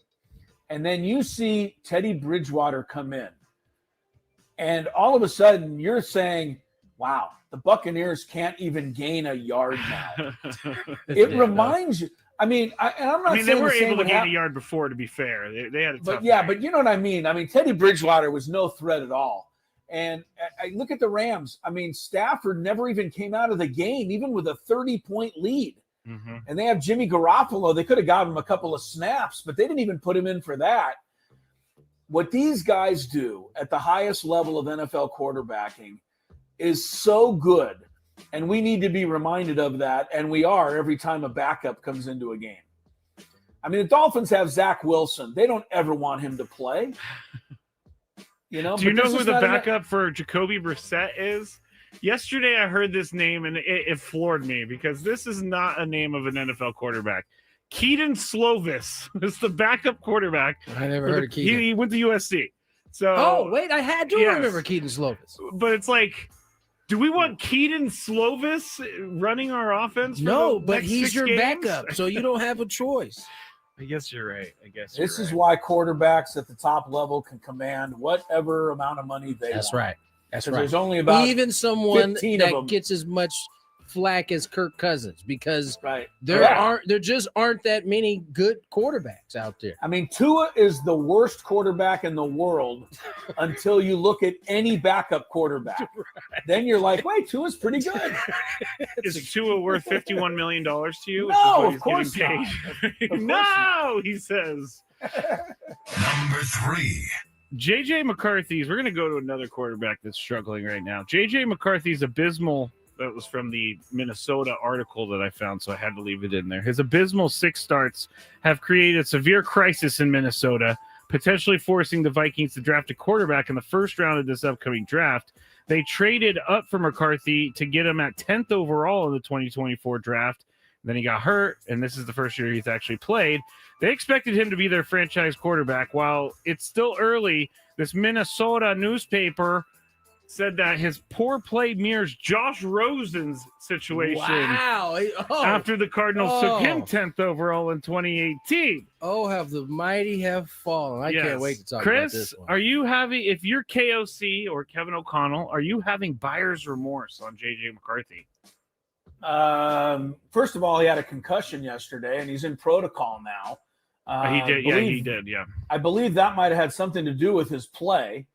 and then you see Teddy Bridgewater come in, and all of a sudden you're saying, wow, the Buccaneers can't even gain a yard now. It reminds you. I mean, I'm not saying they were the same able to would gain happen. a yard before, to be fair. They had a tough But you know what I mean? I mean, Teddy Bridgewater was no threat at all. And I look at the Rams. I mean, Stafford never even came out of the game, even with a 30-point lead. Mm-hmm. And they have Jimmy Garoppolo. They could have got him a couple of snaps, but they didn't even put him in for that. What these guys do at the highest level of NFL quarterbacking is so good. And we need to be reminded of that. And we are every time a backup comes into a game. I mean, the Dolphins have Zach Wilson. They don't ever want him to play. You know, do you know who the backup for Jacoby Brissett is? Yesterday, I heard this name, and it floored me because this is not a name of an NFL quarterback. Keaton Slovis is the backup quarterback. I never heard of Keaton. He went to USC. So, I do remember Keaton Slovis. But it's like, do we want Keaton Slovis running our offense? No, but he's your backup, so you don't have a choice. I guess you're right. This is why quarterbacks at the top level can command whatever amount of money they want. That's right. There's only about even someone 15 of that them. gets as much flack as Kirk Cousins because Right. there just aren't that many good quarterbacks out there. I mean, Tua is the worst quarterback in the world until you look at any backup quarterback. Right. Then you're like, wait, Tua's pretty good. Is Tua worth $51 million to you? No, of course not. No, he says. Number 3. J.J. McCarthy's. We're going to go to another quarterback that's struggling right now. J.J. McCarthy's abysmal. That was from the Minnesota article that I found, so I had to leave it in there. His abysmal 6 starts have created a severe crisis in Minnesota, potentially forcing the Vikings to draft a quarterback in the first round of this upcoming draft. They traded up for McCarthy to get him at 10th overall in the 2024 draft. Then he got hurt, and this is the first year he's actually played. They expected him to be their franchise quarterback. While it's still early, this Minnesota newspaper said that his poor play mirrors Josh Rosen's situation. Wow. After the Cardinals took him 10th overall in 2018. Oh, have the mighty have fallen. I can't wait to talk about this Chris, one. are you having, if you're KOC or Kevin O'Connell, are you having buyer's remorse on J.J. McCarthy? First of all, he had a concussion yesterday, and he's in protocol now. He did. I believe that might have had something to do with his play.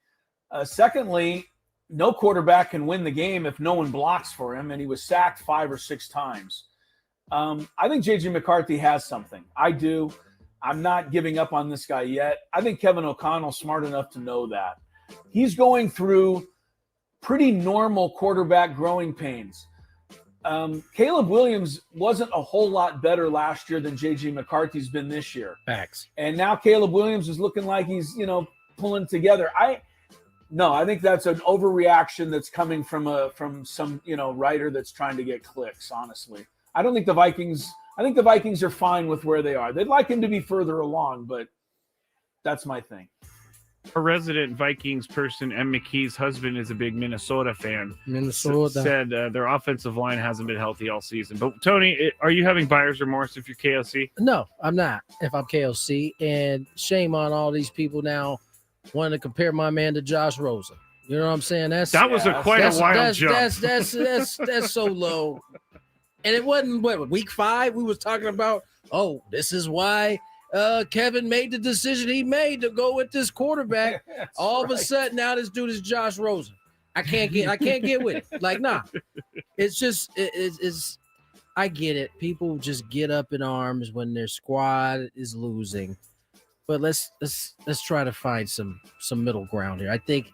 Secondly, no quarterback can win the game if no one blocks for him, and he was sacked 5 or 6 times. I think J.J. McCarthy has something. I do. I'm not giving up on this guy yet. I think Kevin O'Connell's smart enough to know that. He's going through pretty normal quarterback growing pains. Caleb Williams wasn't a whole lot better last year than J.J. McCarthy's been this year. Facts. And now Caleb Williams is looking like he's, pulling together. I think that's an overreaction that's coming from some, writer that's trying to get clicks, honestly. I think the Vikings are fine with where they are. They'd like him to be further along, but that's my thing. A resident Vikings person, M. McKee's husband, is a big Minnesota fan. Said their offensive line hasn't been healthy all season. But, Tony, are you having buyer's remorse if you're KOC? No, I'm not if I'm KOC. And shame on all these people now wanting to compare my man to Josh Rosen. You know what I'm saying? That was quite a wild jump. That's so low. And it wasn't, week 5? We was talking about, this is why Kevin made the decision he made to go with this quarterback. All of a sudden, now this dude is Josh Rosen. I can't get with it. Like, nah. It's just it's I get it. People just get up in arms when their squad is losing. But let's try to find some middle ground here. I think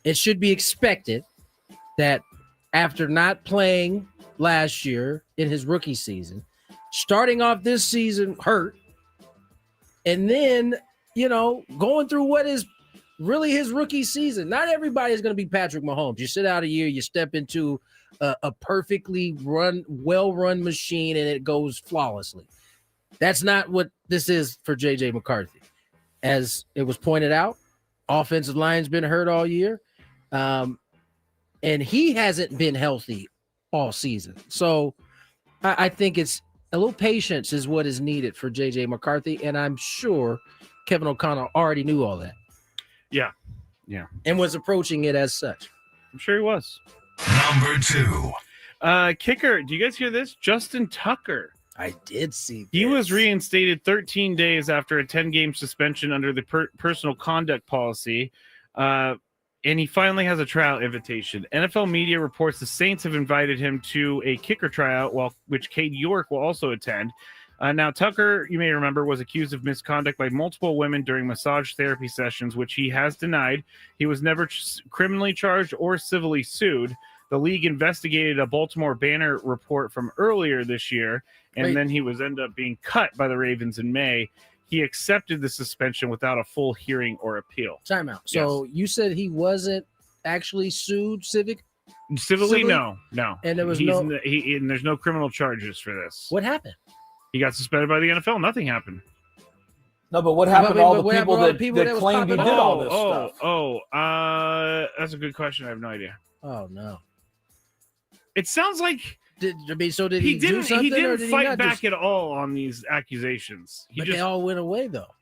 it should be expected that after not playing last year in his rookie season, starting off this season hurt, and then, going through what is really his rookie season. Not everybody is going to be Patrick Mahomes. You sit out a year, you step into a perfectly well-run machine, and it goes flawlessly. That's not what this is for J.J. McCarthy. As it was pointed out, offensive line's been hurt all year, and he hasn't been healthy all season. So I think it's a little patience is what is needed for J.J. McCarthy, and I'm sure Kevin O'Connell already knew all that. Yeah. And was approaching it as such. I'm sure he was. Number 2. Kicker, do you guys hear this? Justin Tucker. I did see. He was this. reinstated 13 days after a 10-game suspension under the personal conduct policy. And he finally has a tryout invitation. NFL media reports the Saints have invited him to a kicker tryout, which Cade York will also attend. Now, Tucker, you may remember, was accused of misconduct by multiple women during massage therapy sessions, which he has denied. He was never criminally charged or civilly sued. The league investigated a Baltimore Banner report from earlier this year, and then he ended up being cut by the Ravens in May. He accepted the suspension without a full hearing or appeal. Timeout. So you said he wasn't actually sued Civilly? No. And there was and there's no criminal charges for this. What happened? He got suspended by the NFL. Nothing happened. No, but what happened to all the people that claimed he did all this stuff? That's a good question. I have no idea. Oh no. It sounds like did he he do something? He didn't or did fight he back at all on these accusations. They all went away though.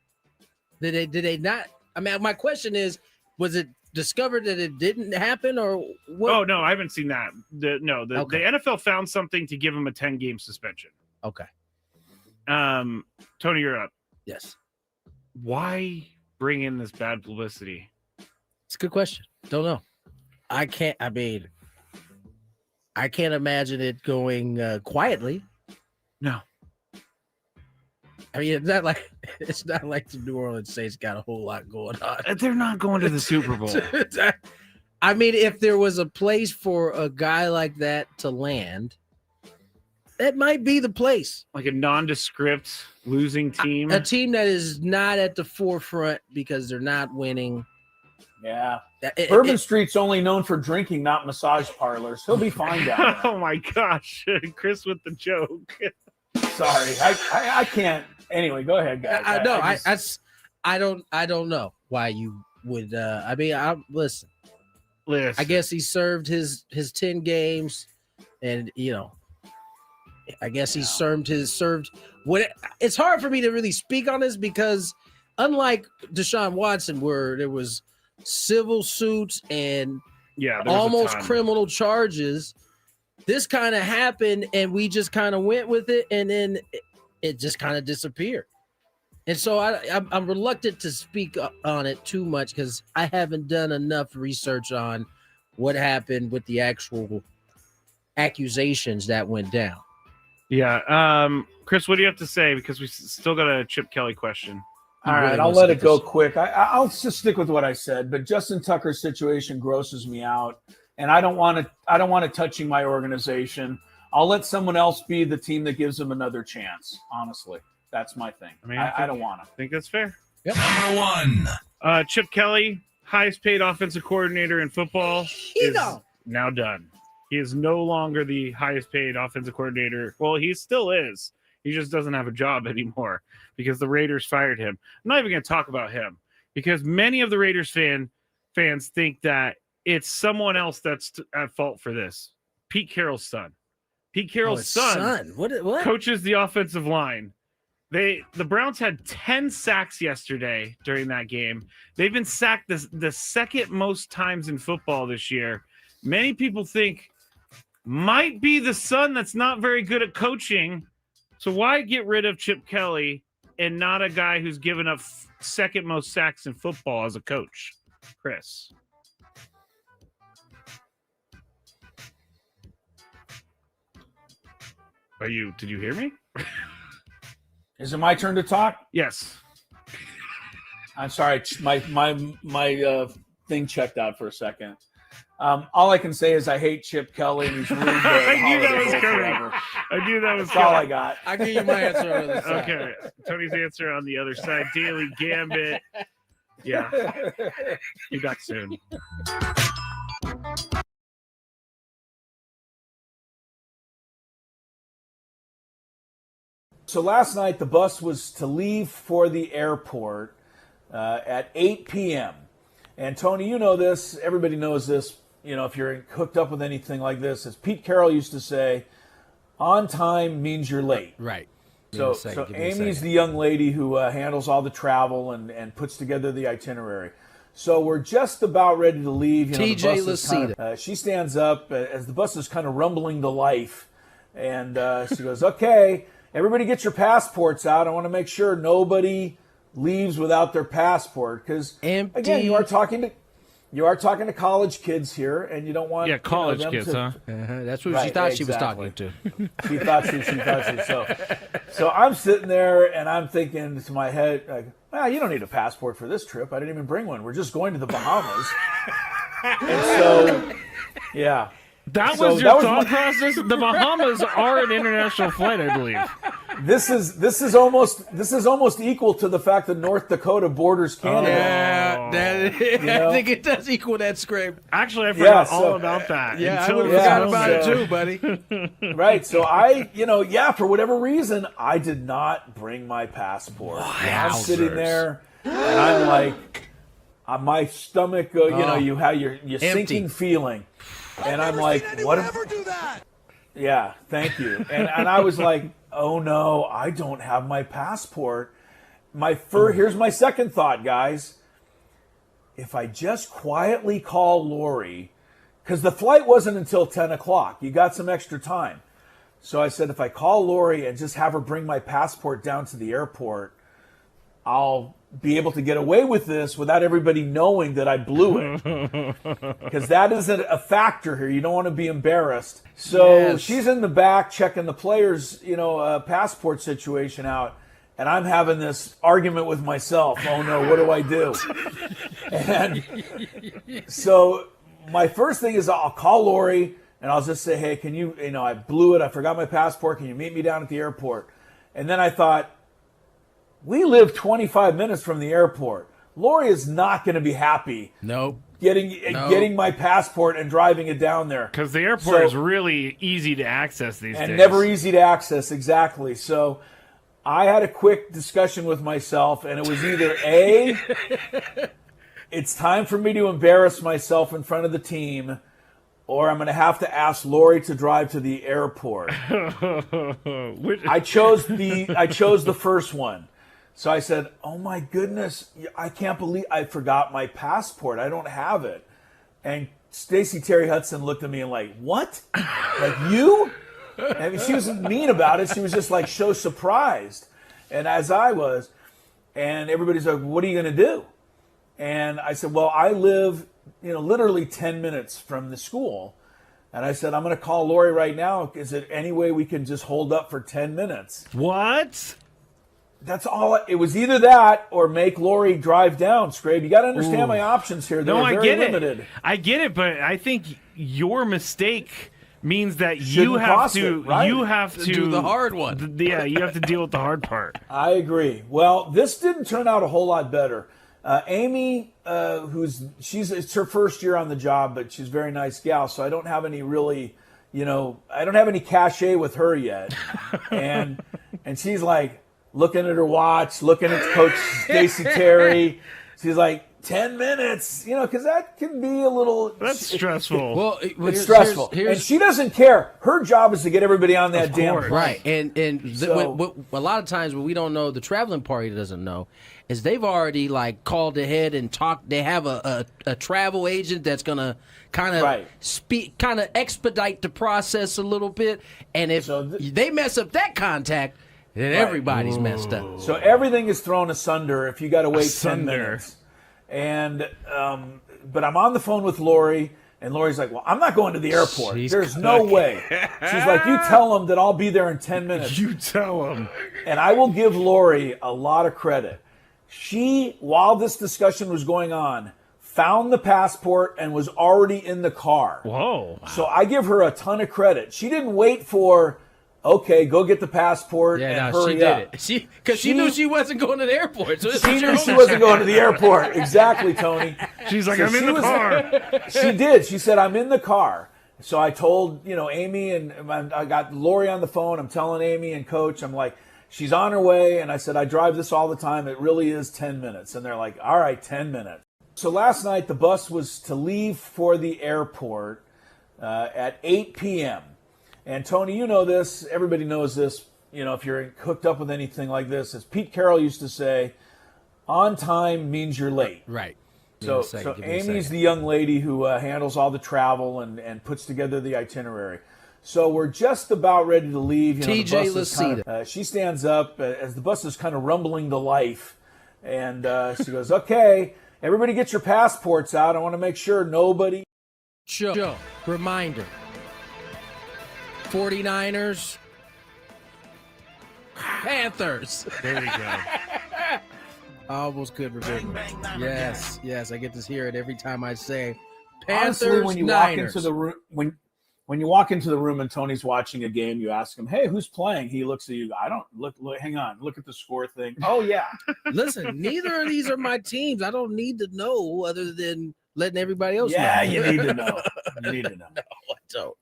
Did they not? I mean, my question is, was it discovered that it didn't happen or what? Oh no, I haven't seen that. The NFL found something to give him a 10-game suspension. Okay. Tony, you're up. Yes. Why bring in this bad publicity? It's a good question. Don't know. I can't imagine it going quietly. No. I mean, it's not like the New Orleans Saints got a whole lot going on. They're not going to the Super Bowl. I mean, if there was a place for a guy like that to land, that might be the place. Like a nondescript losing team. A team that is not at the forefront because they're not winning. Yeah. Bourbon Street's only known for drinking, not massage parlors. He'll be fine down there. Oh my gosh. Chris with the joke. Sorry. I can't. Anyway, go ahead, guys. I don't know why you would listen. Listen. I guess he served his 10 games and I guess he served what it's hard for me to really speak on this because unlike Deshaun Watson, where there was civil suits and almost criminal charges, this kind of happened and we just kind of went with it and then it just kind of disappeared. And so I'm reluctant to speak on it too much because I haven't done enough research on what happened with the actual accusations that went down. Yeah. Chris, what do you have to say? Because we still got a Chip Kelly question. All right, I'll let it go quick. I'll just stick with what I said, but Justin Tucker's situation grosses me out, and I don't want it touching my organization. I'll let someone else be the team that gives him another chance. Honestly, that's my thing. I mean, I don't want to. I think that's fair. Yep. Number 1. Chip Kelly, highest paid offensive coordinator in football, is now done. He is no longer the highest paid offensive coordinator. Well, he still is. He just doesn't have a job anymore because the Raiders fired him. I'm not even going to talk about him because many of the Raiders fans think that it's someone else that's at fault for this. Pete Carroll's son. Pete Carroll's son what? coaches the offensive line. The Browns had 10 sacks yesterday during that game. They've been sacked the second most times in football this year. Many people think might be the son that's not very good at coaching. So why get rid of Chip Kelly and not a guy who's given up second most sacks in football as a coach? Chris. Did you hear me? Is it my turn to talk? Yes. I'm sorry. My thing checked out for a second. All I can say is I hate Chip Kelly. And he's ruined the I knew that was holiday coming. forever. I knew that was That's all I got. I'll give you my answer on this side. Okay. Tony's answer on the other side. Daily Gambit. Yeah. You got soon. So last night the bus was to leave for the airport at 8 p.m. And Tony, you know this. Everybody knows this. You know, if you're hooked up with anything like this, as Pete Carroll used to say, on time means you're late. Right. So Amy's the young lady who handles all the travel and puts together the itinerary. So we're just about ready to leave. TJ the bus is kind Lucida. of, she stands up as the bus is kind of rumbling to life. And she goes, okay, everybody get your passports out. I want to make sure nobody leaves without their passport. Because, again, you are talking to college kids here, and you don't want college them kids, to, huh? That's what Right, she thought she was exactly. talking to. She thought she. So I'm sitting there and I'm thinking to my head, like, you don't need a passport for this trip. I didn't even bring one. We're just going to the Bahamas. And so, yeah. That was your thought process? The Bahamas are an international flight, I believe. This is almost equal to the fact that North Dakota borders Canada. Yeah, I think it does equal that, Skraby. Actually, I forgot all about that. Yeah, I would have forgot about it too, buddy. Right. So for whatever reason, I did not bring my passport. I'm sitting there, and I'm like, my stomach, you have your sinking feeling, and I'm like, what? Ever do that? Yeah, thank you. And I was like, oh no, I don't have my passport. Here's my second thought, guys. If I just quietly call Lori, because the flight wasn't until 10 o'clock. You got some extra time. So I said, if I call Lori and just have her bring my passport down to the airport, I'll be able to get away with this without everybody knowing that I blew it. Because that isn't a factor here. You don't want to be embarrassed. So she's in the back checking the players' passport situation out. And I'm having this argument with myself. Oh no, what do I do? And so my first thing is I'll call Lori and I'll just say, hey, can you, I blew it. I forgot my passport. Can you meet me down at the airport? And then I thought, we live 25 minutes from the airport. Lori is not going to be happy. Getting my passport and driving it down there. Because the airport is really easy to access these days. And never easy to access, exactly. So I had a quick discussion with myself, and it was either A, it's time for me to embarrass myself in front of the team, or I'm going to have to ask Lori to drive to the airport. I chose the first one. So I said, oh my goodness, I can't believe I forgot my passport. I don't have it. And Stacey Terry Hudson looked at me and like, what? Like you? And she wasn't mean about it. She was just like so surprised. And as I was, and everybody's like, what are you going to do? And I said, well, I live, literally 10 minutes from the school. And I said, I'm going to call Lori right now. Is there any way we can just hold up for 10 minutes? What? That's all. It was either that or make Lori drive down, Skraby. You got to understand my options here. They're very limited. I get it, but I think your mistake means that you have to do the hard one. Yeah, you have to deal with the hard part. I agree. Well, this didn't turn out a whole lot better. Amy, it's her first year on the job, but she's a very nice gal, so I don't have any really, I don't have any cachet with her yet. And she's like looking at her watch, looking at Coach Stacey Terry. She's like, 10 minutes, because that can be a little... That's stressful. Well, it's stressful. And she doesn't care. Her job is to get everybody on that damn plane. Right. And a lot of times what we don't know, the traveling party doesn't know, is they've already called ahead and talked. They have a travel agent that's going to kind of expedite the process a little bit. And if they mess up that contact, then everybody's messed up. So everything is thrown asunder if you got to wait 10 minutes. And but I'm on the phone with Lori, and Lori's like, well, I'm not going to the airport. There's no way. She's like, you tell them that I'll be there in 10 minutes. You tell them. And I will give Lori a lot of credit. She, while this discussion was going on, found the passport and was already in the car. Whoa. So I give her a ton of credit. She didn't wait for... Okay, go get the passport and hurry up. Because she knew she wasn't going to the airport. So she knew she wasn't going to the airport. Exactly, Tony. She's like, I'm in the car. She did. She said, I'm in the car. So I told, Amy, and I got Lori on the phone. I'm telling Amy and Coach, I'm like, she's on her way. And I said, I drive this all the time. It really is 10 minutes. And they're like, all right, 10 minutes. So last night, the bus was to leave for the airport at 8 p.m. And Tony, you know this. Everybody knows this. If you're hooked up with anything like this, as Pete Carroll used to say, on time means you're late. Right. So Give me a Amy's second. the young lady who handles all the travel and puts together the itinerary. So we're just about ready to leave. You know, the TJ bus is kind of, she stands up as the bus is kind of rumbling to life, and she goes, "Okay, everybody, get your passports out. I want to make sure nobody." Show. Reminder. 49ers. Panthers. There you go. I almost could remember. Yes, I get to hear it every time I say Panthers. Honestly, when you Niners. walk into the room, when you walk into the room and Tony's watching a game, you ask him, "Hey, who's playing?" He looks at you. I don't look. Hang on. Look at the score thing. Oh yeah. Listen, neither of these are my teams. I don't need to know other than letting everybody else know. Yeah, you need to know. You need to know. No,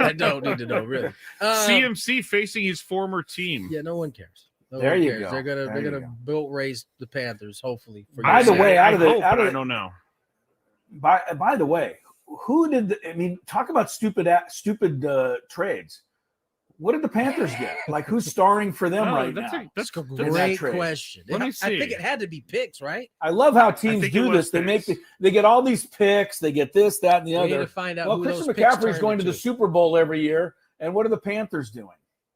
I don't need to know, really. CMC facing his former team. Yeah, no one cares. No There one you cares. go. They're There you gonna go. boat race the Panthers, hopefully. For By your the sake. way, I out of hope, the I don't know. by the way, who did? Talk about stupid trades. What did the Panthers get? Like, who's starring for them Oh, right that's now? That's a in that great trade. question. Let me I see. think it had to be picks, right? I love how teams think it do was this. They picks. they get all these picks. They get this, that, and the We need other. to find out Well, who Christian those picks McCaffrey's turned going to the into. Super Bowl every year, and what are the Panthers doing?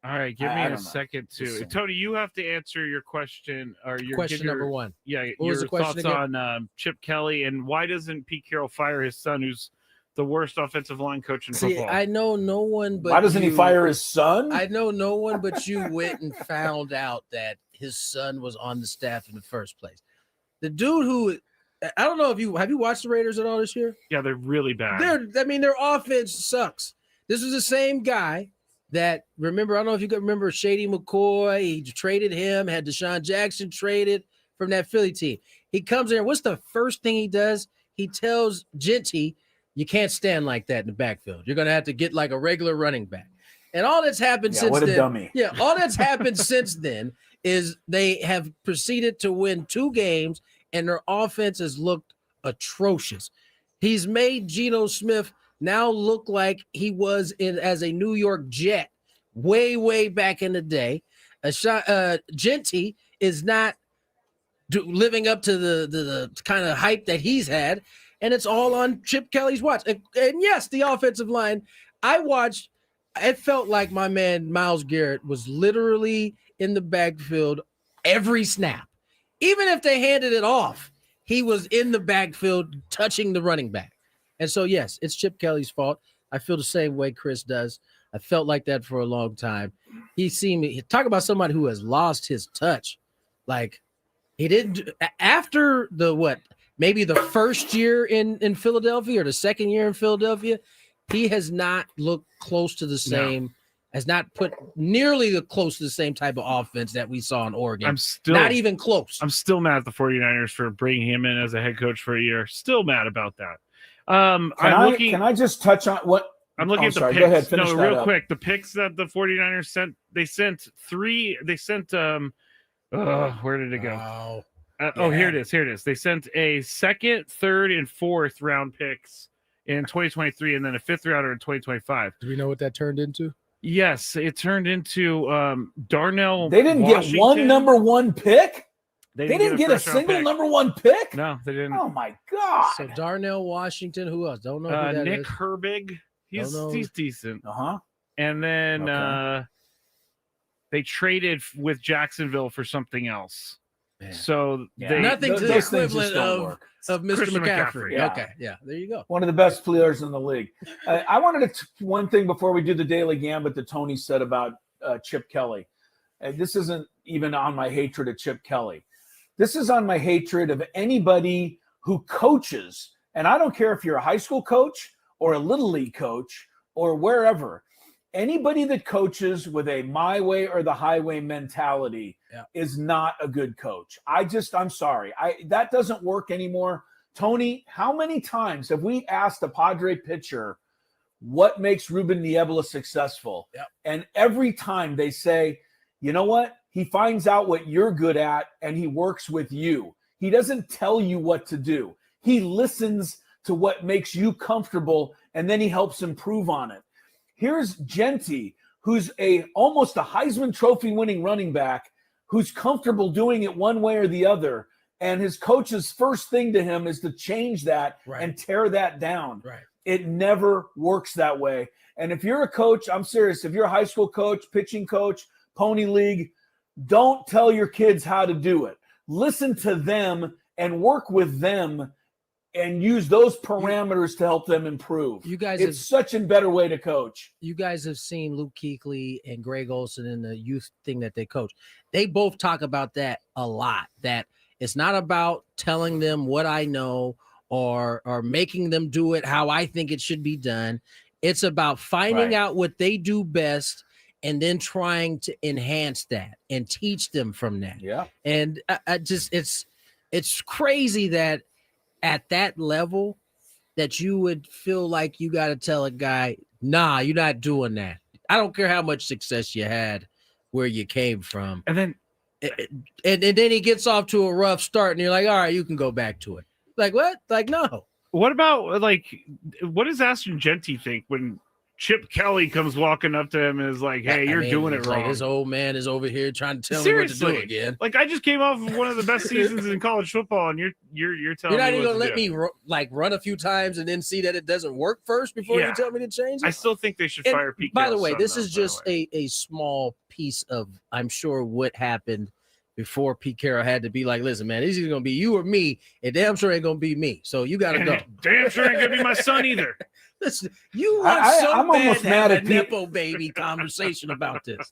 All right, give I me don't a know. second Just too. saying. Tony, you have to answer your question or your Question give your, number one. Yeah, What was your the question thoughts again? on Chip Kelly and why doesn't Pete Carroll fire his son, who's the worst offensive line coach in See, football? I know no one but Why doesn't he you- fire his son? I know no one but you went and found out that his son was on the staff in the first place. The dude who I don't know if you have you watched the Raiders at all this year? Yeah, they're really bad. Their offense sucks. This was the same guy that remember. I don't know if you can remember Shady McCoy. He traded him, had Deshaun Jackson traded from that Philly team. He comes in. What's the first thing he does? He tells Genty, "You can't stand like that in the backfield. You're going to have to get like a regular running back." And all that's happened Yeah, since what a then. dummy. Yeah, all that's happened since then is they have proceeded to win 2 games, and their offense has looked atrocious. He's made Geno Smith now look like he was as a New York Jet way back in the day. Genty is not living up to the kind of hype that he's had, and it's all on Chip Kelly's watch. And yes, the offensive line, I watched, it felt like my man Myles Garrett was literally in the backfield every snap. Even if they handed it off, he was in the backfield touching the running back. And so, yes, it's Chip Kelly's fault. I feel the same way Chris does. I felt like that for a long time. Talk about somebody who has lost his touch. Like, he didn't after maybe the first year in Philadelphia or the second year in Philadelphia, he has not looked close to the same, has not put nearly close to the same type of offense that we saw in Oregon. Not even close. I'm still mad at the 49ers for bringing him in as a head coach for a year. Still mad about that. Can I just touch on what I'm looking at the sorry. picks. Go ahead, finish that real up. quick. The picks that the 49ers sent, they sent where did it go? Here it is. They sent a second, third, and fourth round picks in 2023, and then a fifth rounder in 2025. Do we know what that turned into? Yes, it turned into Darnell. They didn't get one number 1 pick. They didn't get a single pick. number 1 pick. No, they didn't. Oh my God! So Darnell Washington, who else? Don't know who that Nick is. Herbig. He's decent. And then they traded with Jacksonville for something else. Man. So nothing to the those things just equivalent don't of work. Mr. Christian McCaffrey. McCaffrey, yeah. Okay, yeah, there you go. One of the best players in the league. I wanted to one thing before we do the Daily Gambit that Tony said about Chip Kelly. This isn't even on my hatred of Chip Kelly. This is on my hatred of anybody who coaches. And I don't care if you're a high school coach or a little league coach or wherever. Anybody that coaches with a my way or the highway mentality is not a good coach. I'm sorry. That doesn't work anymore. Tony, how many times have we asked a Padre pitcher what makes Ruben Niebla successful? Yep. And every time they say, you know what? He finds out what you're good at and he works with you. He doesn't tell you what to do. He listens to what makes you comfortable and then he helps improve on it. Here's Genty, who's almost a Heisman Trophy winning running back, who's comfortable doing it one way or the other. And his coach's first thing to him is to change that and tear that down. Right. It never works that way. And if you're a coach, I'm serious, if you're a high school coach, pitching coach, pony league, don't tell your kids how to do it. Listen to them and work with them and use those parameters to help them improve. It's such a better way to coach. You guys have seen Luke Kuechly and Greg Olson in the youth thing that they coach. They both talk about that a lot, that it's not about telling them what I know or making them do it how I think it should be done. It's about finding out what they do best and then trying to enhance that and teach them from that. Yeah. And I just it's crazy that at that level that you would feel like you got to tell a guy, nah, you're not doing that. I don't care how much success you had where you came from. And then and then he gets off to a rough start and you're like, all right, you can go back to it. Like what? Like, no. What about what does Ashton Genty think when Chip Kelly comes walking up to him and is like, hey, you're doing it wrong? Like, this old man is over here trying to tell Seriously, me what to do again. Like, I just came off of one of the best seasons in college football, and you're telling me you're not even going to let me run a few times and then see that it doesn't work first before you tell me to change it? I still think they should fire Pete By Carroll's the way, son, this though, is just a small piece of, I'm sure, what happened before Pete Carroll had to be like, listen, man, it's either going to be you or me, and damn sure ain't going to be me. So you got to go. Damn sure ain't going to be my son either. Listen, you want I'm almost mad at a Nepo baby conversation about this.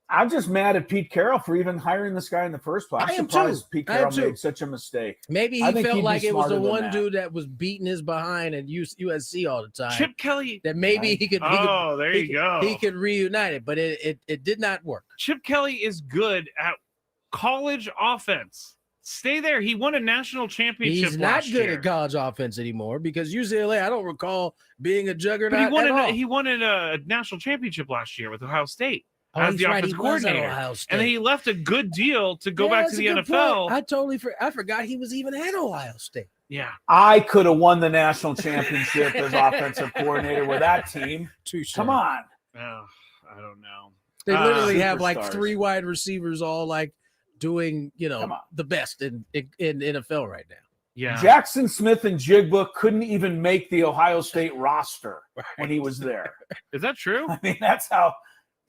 I'm just mad at Pete Carroll for even hiring this guy in the first place. I'm surprised Pete Carroll made such a mistake. Maybe he felt like it was the one dude that was beating his behind at USC all the time. Chip Kelly. That maybe he could. There you go. He could reunite it, but it did not work. Chip Kelly is good at college offense. Stay there. He won a national championship. He's not good year. at college offense anymore because UCLA, I don't recall being a juggernaut. But he won a national championship last year with Ohio State. As the offensive coordinator, and then he left a good deal to go back to the NFL. I forgot he was even at Ohio State. Yeah, I could have won the national championship as offensive coordinator with that team. Come on. Oh, I don't know. They literally have like 3 wide receivers, all like doing the best in NFL right now. Yeah, Jackson Smith and Jigba couldn't even make the Ohio State roster when he was there. Is that true? I mean, that's how.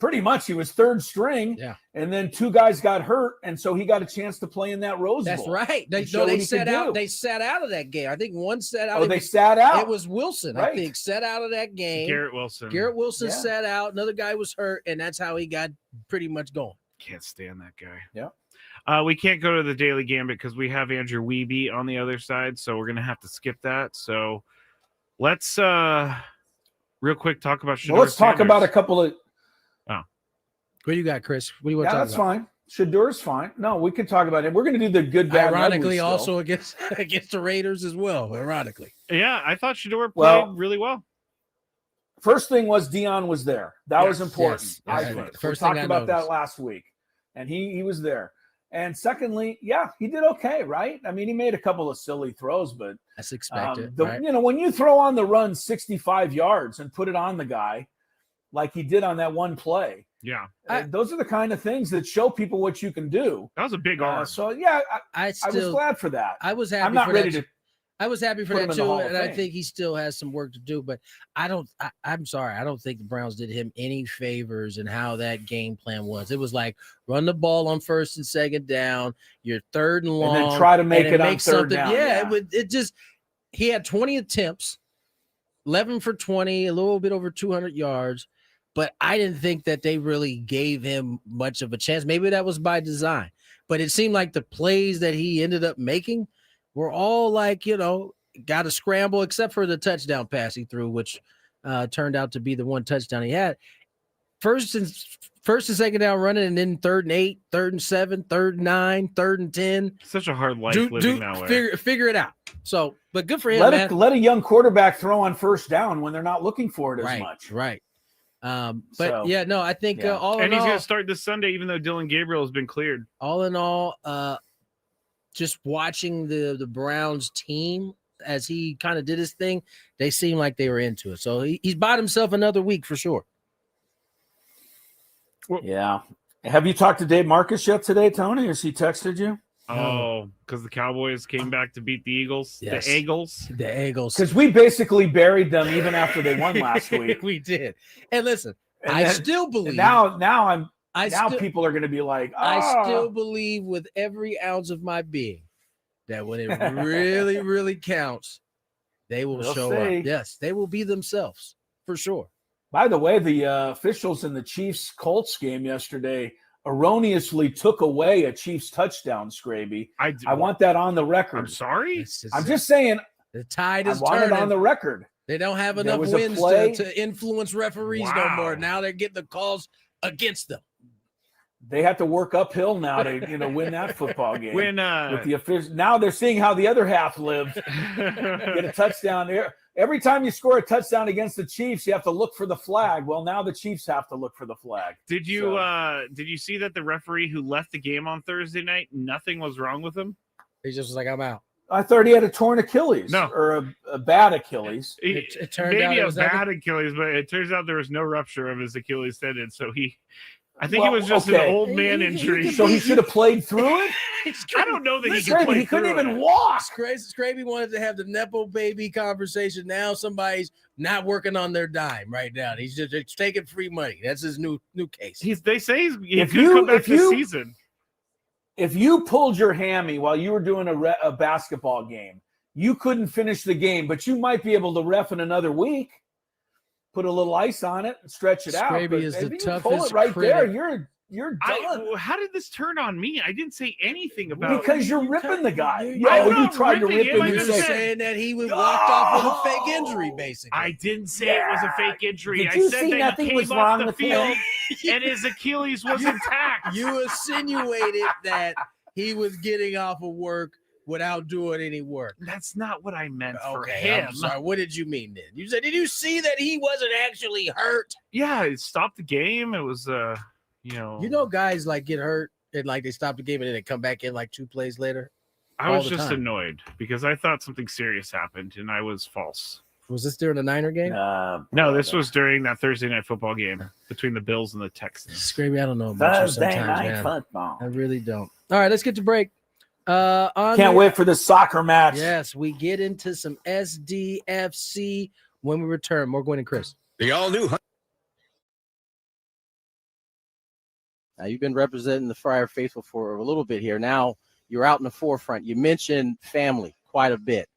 Pretty much, he was third string, and then 2 guys got hurt, and so he got a chance to play in that Rose Bowl. That's right. They sat out. They sat out of that game. I think one sat out. They sat out. It was Wilson, I think, sat out of that game. Garrett Wilson. Garrett Wilson sat out. Another guy was hurt, and that's how he got pretty much going. Can't stand that guy. Yeah. We can't go to the Daily Gambit because we have Andrew Wiebe on the other side, so we're gonna have to skip that. So let's real quick talk about. Well, let's talk about a couple of. What do you got, Chris? What do you want to talk about? That's fine. Shadur's fine. No, we can talk about it. We're going to do the good, bad, ironically, also against the Raiders as well. Ironically, yeah, I thought Shador played really well. First thing was Dion was there. That was important. Yes. We talked about that last week, and he was there. And secondly, he did okay, right? I mean, he made a couple of silly throws, but that's expected. Right? When you throw on the run 65 yards and put it on the guy, like he did on that one play. Yeah, those are the kind of things that show people what you can do. That was a big arm. So I was glad for that. I was happy. I'm not ready to. I was happy for that too, and I think he still has some work to do. But I'm sorry, I don't think the Browns did him any favors in how that game plan was. It was like run the ball on 1st and 2nd down, you're 3rd and long, and then try to make it on 3rd down. Yeah, it just he had 20 attempts, 11 for 20, a little bit over 200 yards. But I didn't think that they really gave him much of a chance. Maybe that was by design. But it seemed like the plays that he ended up making were all like, got to scramble, except for the touchdown pass he threw, which turned out to be the one touchdown he had. First and 2nd down running, and then 3rd and 8, 3rd and 7, 3rd and 9, 3rd and 10. Such a hard life living that way. Figure it out. So, but good for him, let a young quarterback throw on 1st down when they're not looking for it as much. Right. I think all in all, and he's going to start this Sunday, even though Dylan Gabriel has been cleared. All in all, just watching the Browns team as he kind of did his thing, they seemed like they were into it. So he's bought himself another week for sure. Yeah. Have you talked to Dave Marcus yet today, Tony? Has he texted you? Oh, because the Cowboys came back to beat the Eagles. Yes. The Eagles. The Eagles. Because we basically buried them even after they won last week. We did. And listen, And I then- still believe. Now people are going to be like, I still believe with every ounce of my being that when it really, really counts, they will They'll show see. up. Yes, they will be themselves for sure. By the way, the officials in the Chiefs-Colts game yesterday erroneously took away a Chiefs touchdown, Skraby. I want that on the record. I'm sorry? I'm just saying. The tide I is want turning. it on the record. They don't have There enough was a wins play. to influence referees no more. Now they're getting the calls against them. They have to work uphill now to win that football game. When with the officials, now they're seeing how the other half lives. Get a touchdown there. Every time you score a touchdown against the Chiefs, you have to look for the flag. Well, now the Chiefs have to look for the flag. Did you see that the referee who left the game on Thursday night, nothing was wrong with him? He just was like, I'm out. I thought he had a torn Achilles. No. Or a bad Achilles. It turned out Maybe it a was bad Achilles, but it turns out there was no rupture of his Achilles tendon. So I think it was just an old man injury. So he should have played through it? I don't know that he could Skraby, play he couldn't through even it. walk. Skraby wanted to have the Nepo baby conversation. Now somebody's not working on their dime right now. He's just taking free money. That's his new case. They say he If could you- come back if this you- season. If you pulled your hammy while you were doing a basketball game, you couldn't finish the game, but you might be able to ref in another week. Put a little ice on it and stretch it out. Skraby But is the if you pull toughest it right there, critic. you're done. How did this turn on me? I didn't say anything about Because you're ripping the guy. I'm You not tried to ripping rip him, him. I You You're just said, saying that he walked off with a fake injury, basically. I didn't say it was a fake injury. Did I you said see that nothing he was came wrong off the with field him? and his Achilles was intact. You insinuated that he was getting off of work without doing any work. That's not what I meant for Okay, him. I'm sorry. What did you mean then? You said, did you see that he wasn't actually hurt? Yeah, it stopped the game. It was you know, Guys like get hurt and like they stop the game and then they come back in like 2 plays later. I all was the just time. annoyed because I thought something serious happened and I was false. Was this during the Niner game? No, this was during that Thursday night football game between the Bills and the Texans. Skraby, I don't know about Thursday you sometimes, night man. football. I really don't. All right, let's get to break. Can't wait for the soccer match. Yes, we get into some SDFC when we return. More Gwynn and Chris. The all-new Now, you've been representing the Friar Faithful for a little bit here. Now you're out in the forefront. You mentioned family quite a bit.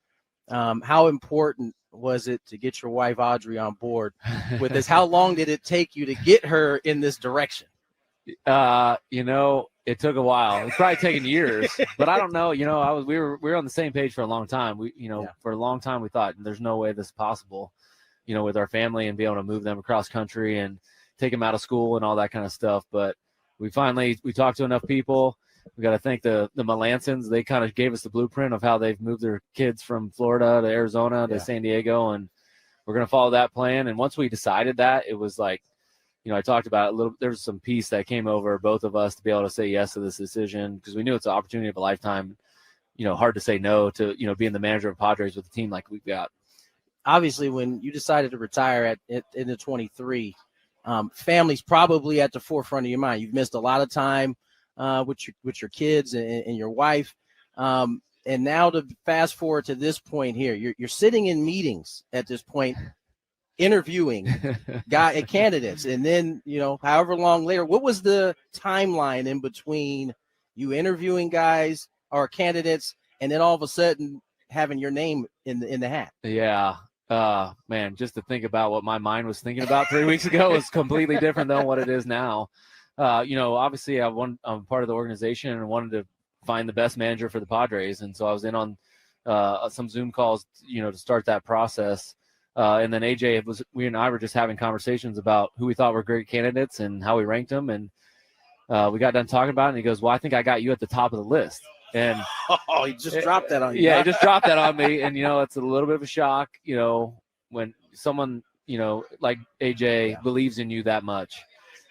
How important was it to get your wife Audrey on board with this? How long did it take you to get her in this direction? It took a while. It's probably taken years, but I don't know. We were on the same page for a long time. For a long time we thought there's no way this is possible, with our family and be able to move them across country and take them out of school and all that kind of stuff. But we talked to enough people. We got to thank the Melansons. They kind of gave us the blueprint of how they've moved their kids from Florida to Arizona to San Diego, and we're going to follow that plan. And once we decided that, it was like, I talked about it a little. There was some peace that came over both of us to be able to say yes to this decision because we knew it's an opportunity of a lifetime. Hard to say no to being the manager of Padres with a team like we've got. Obviously, when you decided to retire in the 23, family's probably at the forefront of your mind. You've missed a lot of time with your kids and your wife. And now to fast forward to this point here, you're sitting in meetings at this point, interviewing candidates. And then, however long later, what was the timeline in between you interviewing guys or candidates and then all of a sudden having your name in the hat? Yeah. Man, just to think about what my mind was thinking about 3 weeks ago is completely different than what it is now. Obviously I'm part of the organization and wanted to find the best manager for the Padres. And so I was in on some Zoom calls, to start that process. And then we and I were just having conversations about who we thought were great candidates and how we ranked them. And we got done talking about it. And he goes, well, I think I got you at the top of the list. And he just dropped that on you. Yeah, he just dropped that on me. And, it's a little bit of a shock, when someone, like AJ believes in you that much.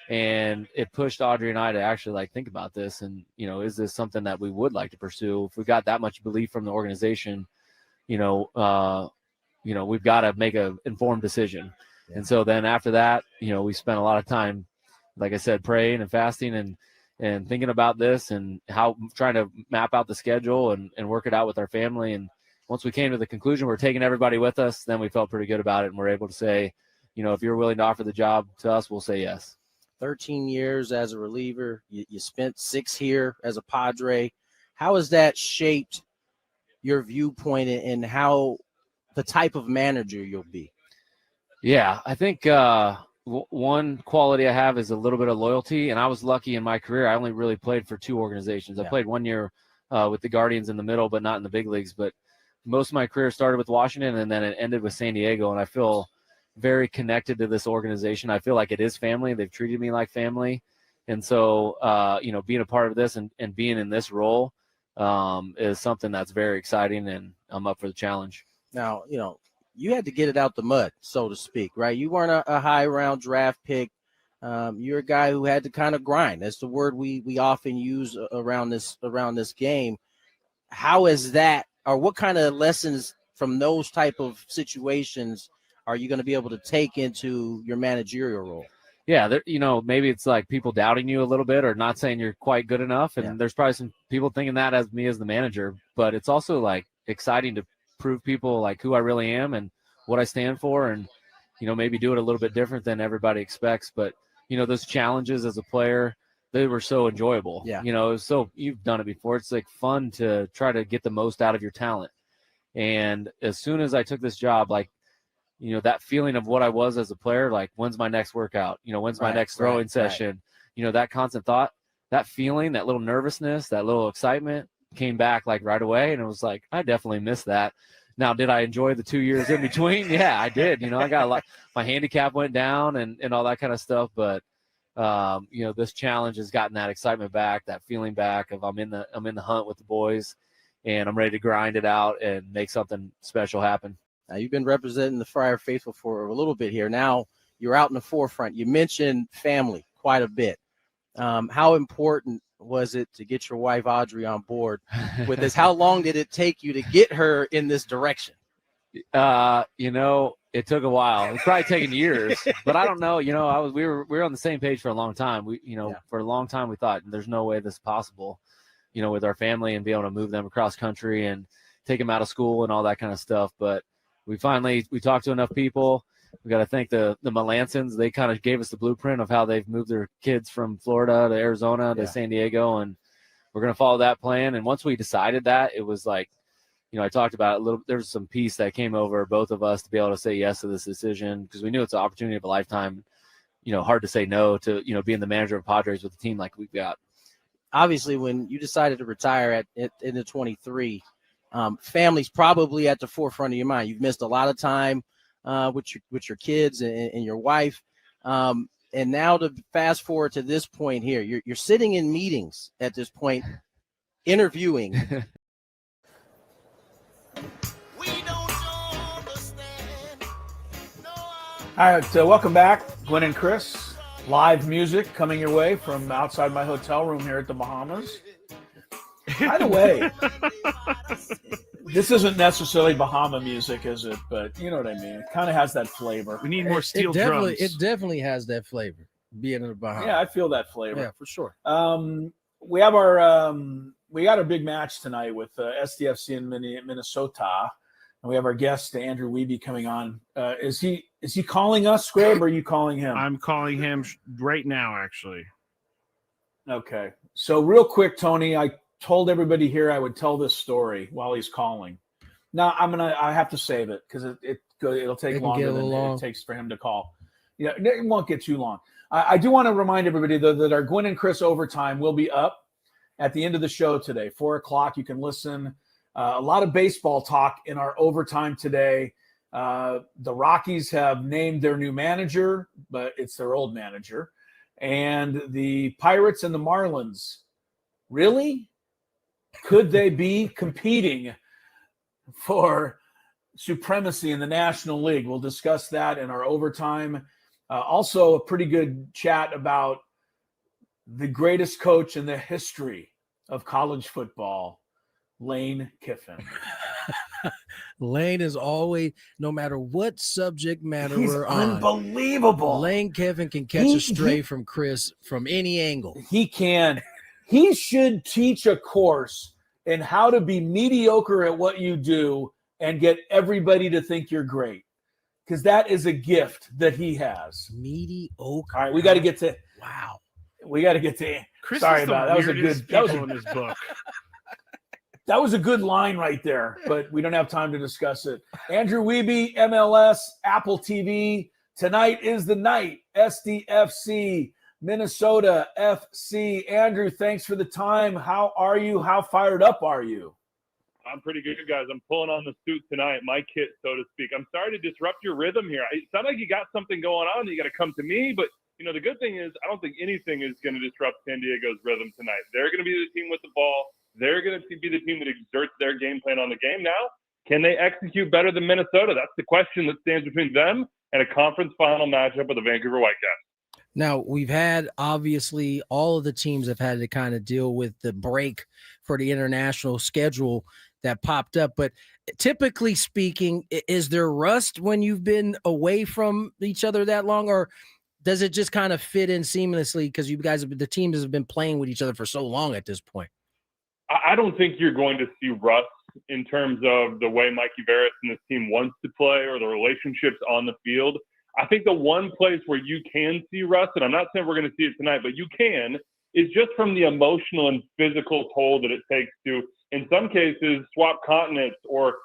And it pushed Audrey and I to actually think about this. And, is this something that we would like to pursue? If we got that much belief from the organization, we've got to make an informed decision. Yeah. And so then after that, we spent a lot of time, like I said, praying and fasting. And and thinking about this and how trying to map out the schedule and work it out with our family. And once we came to the conclusion we're taking everybody with us, then we felt pretty good about it. And we're able to say, if you're willing to offer the job to us, we'll say yes. 13 years as a reliever. You spent 6 here as a Padre. How has that shaped your viewpoint and how the type of manager you'll be? Yeah, I think one quality I have is a little bit of loyalty, and I was lucky in my career. I only really played for 2 organizations. I played 1 year with the Guardians in the middle, but not in the big leagues. But most of my career started with Washington, and then it ended with San Diego, and I feel very connected to this organization. I feel like it is family. They've treated me like family. And so, being a part of this and being in this role is something that's very exciting, and I'm up for the challenge. Now, you had to get it out the mud, so to speak, right? You weren't a high round draft pick. You're a guy who had to kind of grind. That's the word we often use around this game. How is that, or what kind of lessons from those type of situations are you going to be able to take into your managerial role? Yeah, maybe it's like people doubting you a little bit or not saying you're quite good enough. And there's probably some people thinking that as me as the manager. But it's also like exciting to prove people like who I really am and what I stand for, and maybe do it a little bit different than everybody expects. But those challenges as a player, they were so enjoyable. So you've done it before. It's like fun to try to get the most out of your talent. And as soon as I took this job, like that feeling of what I was as a player, like when's my next workout, when's my next throwing session, that constant thought, that feeling, that little nervousness, that little excitement came back like right away. And it was like, I definitely missed that. Now, did I enjoy the 2 years in between? Yeah, I did. I got a lot, my handicap went down and all that kind of stuff. But, this challenge has gotten that excitement back, that feeling back of I'm in the hunt with the boys, and I'm ready to grind it out and make something special happen. Now, you've been representing the Friar Faithful for a little bit here. Now you're out in the forefront. You mentioned family quite a bit. How important was it to get your wife, Audrey, on board with this? How long did it take you to get her in this direction? It took a while. It's probably taken years, but I don't know. We were on the same page for a long time. For a long time we thought there's no way this is possible, with our family and be able to move them across country and take them out of school and all that kind of stuff. But we talked to enough people. We got to thank the Melansons. They kind of gave us the blueprint of how they've moved their kids from Florida to Arizona to San Diego, and we're going to follow that plan. And once we decided that, it was like, I talked about it a little. There's some peace that came over both of us to be able to say yes to this decision, because we knew it's an opportunity of a lifetime. Hard to say no to being the manager of Padres with a team like we've got. Obviously, when you decided to retire in the 23, family's probably at the forefront of your mind. You've missed a lot of time with your kids and your wife. And now to fast forward to this point here, you're sitting in meetings at this point, interviewing. All right, welcome back, Gwynn and Chris. Live music coming your way from outside my hotel room here at the Bahamas. By the way, this isn't necessarily Bahama music, is it? But you know what I mean. It kind of has that flavor. We need more steel drums. It definitely has that flavor, being in the Bahamas. Yeah, I feel that flavor. Yeah, for sure. We have we got our big match tonight with SDFC in Minnesota, and we have our guest Andrew Wiebe coming on. Is he calling us, Skraby, or are you calling him? I'm calling him right now, actually. Okay. So real quick, Tony, I told everybody here I would tell this story while he's calling. Now I have to save it because it'll take longer than it takes for him to call. Yeah, it won't get too long. I do want to remind everybody though that our Gwynn and Chris overtime will be up at the end of the show today, 4:00. You can listen. A lot of baseball talk in our overtime today. The Rockies have named their new manager, but it's their old manager. And the Pirates and the Marlins, really? Could they be competing for supremacy in the National League? We'll discuss that in our overtime. Also, a pretty good chat about the greatest coach in the history of college football, Lane Kiffin. Lane is always, no matter what subject matter He's we're on, unbelievable. Lane Kiffin can catch a stray from Chris from any angle. He can. He should teach a course in how to be mediocre at what you do and get everybody to think you're great, because that is a gift that he has. Mediocre. All right, we got to get to. Wow. We got to get to. Chris Sorry is the about that. Was a weirdest good. That was people a, in this book. that was a good line right there, but we don't have time to discuss it. Andrew Wiebe, MLS, Apple TV. Tonight is the night. SDFC, Minnesota FC. Andrew, thanks for the time. How are you? How fired up are you? I'm pretty good, guys. I'm pulling on the suit tonight, my kit, so to speak. I'm sorry to disrupt your rhythm here. It sounds like you got something going on. You got to come to me, but the good thing is I don't think anything is going to disrupt San Diego's rhythm tonight. They're going to be the team with the ball. They're going to be the team that exerts their game plan on the game. Now, can they execute better than Minnesota? That's the question that stands between them and a conference final matchup with the Vancouver Whitecaps. Now, we've had, obviously, all of the teams have had to kind of deal with the break for the international schedule that popped up. But typically speaking, is there rust when you've been away from each other that long, or does it just kind of fit in seamlessly because you guys, the teams have been playing with each other for so long at this point? I don't think you're going to see rust in terms of the way Mikey Veras and this team wants to play or the relationships on the field. I think the one place where you can see rust, and I'm not saying we're going to see it tonight, but you can, is just from the emotional and physical toll that it takes to, in some cases, swap continents or,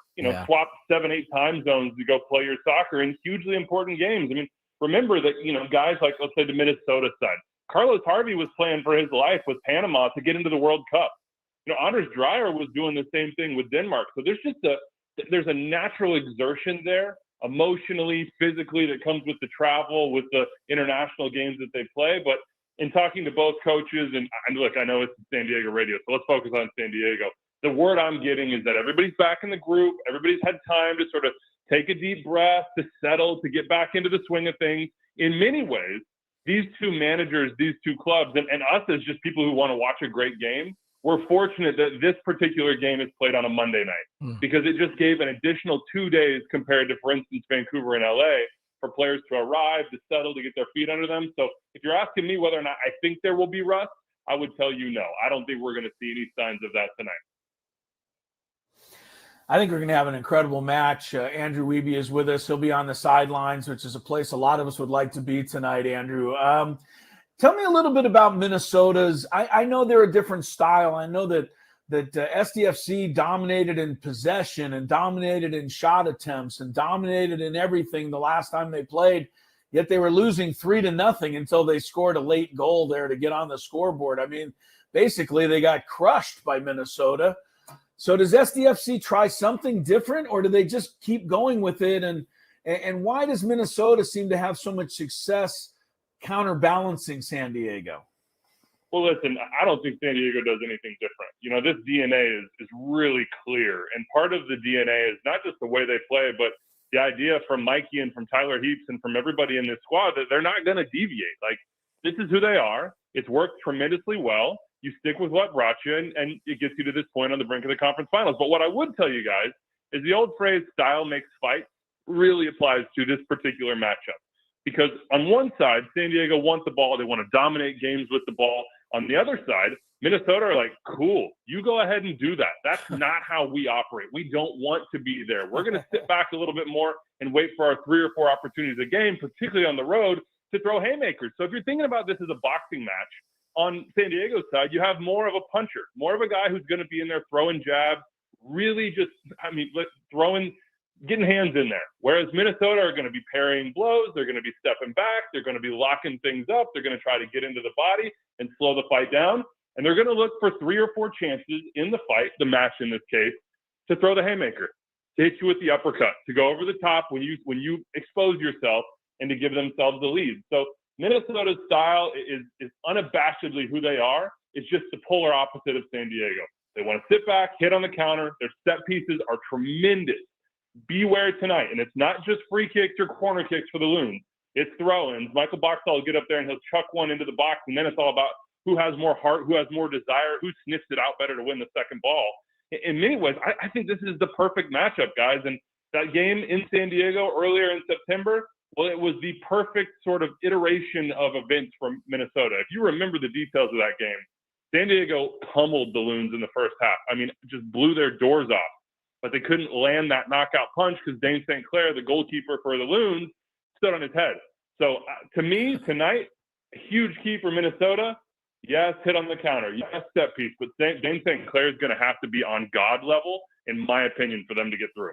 swap 7-8 time zones to go play your soccer in hugely important games. I mean, remember that, guys like, let's say, the Minnesota side, Carlos Harvey was playing for his life with Panama to get into the World Cup. Anders Dreyer was doing the same thing with Denmark. So there's a natural exertion there, emotionally, physically, that comes with the travel, with the international games that they play. But in talking to both coaches, and look, I know it's San Diego radio, so let's focus on San Diego. The word I'm getting is that everybody's back in the group. Everybody's had time to sort of take a deep breath, to settle, to get back into the swing of things. In many ways, these two managers, these two clubs, and us as just people who want to watch a great game, we're fortunate that this particular game is played on a Monday night because it just gave an additional 2 days compared to, for instance, Vancouver and LA for players to arrive, to settle, to get their feet under them. So if you're asking me whether or not I think there will be rust, I would tell you no. I don't think we're going to see any signs of that tonight. I think we're going to have an incredible match. Andrew Wiebe is with us. He'll be on the sidelines, which is a place a lot of us would like to be tonight, Andrew. Tell me a little bit about Minnesota's. I know they're a different style. I know that SDFC dominated in possession and dominated in shot attempts and dominated in everything the last time they played, yet they were losing 3-0 until they scored a late goal there to get on the scoreboard. I mean, basically they got crushed by Minnesota. So does SDFC try something different, or do they just keep going with it? And why does Minnesota seem to have so much success counterbalancing San Diego? Well, listen, I don't think San Diego does anything different. This DNA is really clear. And part of the DNA is not just the way they play, but the idea from Mikey and from Tyler Heaps and from everybody in this squad that they're not going to deviate. Like, this is who they are. It's worked tremendously well. You stick with what brought you, and it gets you to this point on the brink of the conference finals. But what I would tell you guys is the old phrase, style makes fight, really applies to this particular matchup. Because on one side, San Diego wants the ball. They want to dominate games with the ball. On the other side, Minnesota are like, cool, you go ahead and do that. That's not how we operate. We don't want to be there. We're going to sit back a little bit more and wait for our 3 or 4 opportunities a game, particularly on the road, to throw haymakers. So if you're thinking about this as a boxing match, on San Diego's side, you have more of a puncher, more of a guy who's going to be in there throwing jabs, really just, getting hands in there. Whereas Minnesota are going to be parrying blows. They're going to be stepping back. They're going to be locking things up. They're going to try to get into the body and slow the fight down. And they're going to look for 3 or 4 chances in the fight, the match in this case, to throw the haymaker, to hit you with the uppercut, to go over the top when you expose yourself and to give themselves the lead. So Minnesota's style is unabashedly who they are. It's just the polar opposite of San Diego. They want to sit back, hit on the counter. Their set pieces are tremendous. Beware tonight. And it's not just free kicks or corner kicks for the Loons. It's throw-ins. Michael Boxall will get up there and he'll chuck one into the box, and then it's all about who has more heart, who has more desire, who sniffs it out better to win the second ball. In many ways, I think this is the perfect matchup, guys. And That game in San Diego earlier in September, well, it was the perfect sort of iteration of events from Minnesota. If you remember the details of that game, San Diego pummeled the Loons in the first half. I mean, just blew their doors off. But they couldn't land that knockout punch because Dane St. Clair, the goalkeeper for the Loons, stood on his head. So to me, tonight, a huge key for Minnesota. Yes, hit on the counter. Yes, set piece. But Dane St. Clair is going to have to be on God level, in my opinion, for them to get through.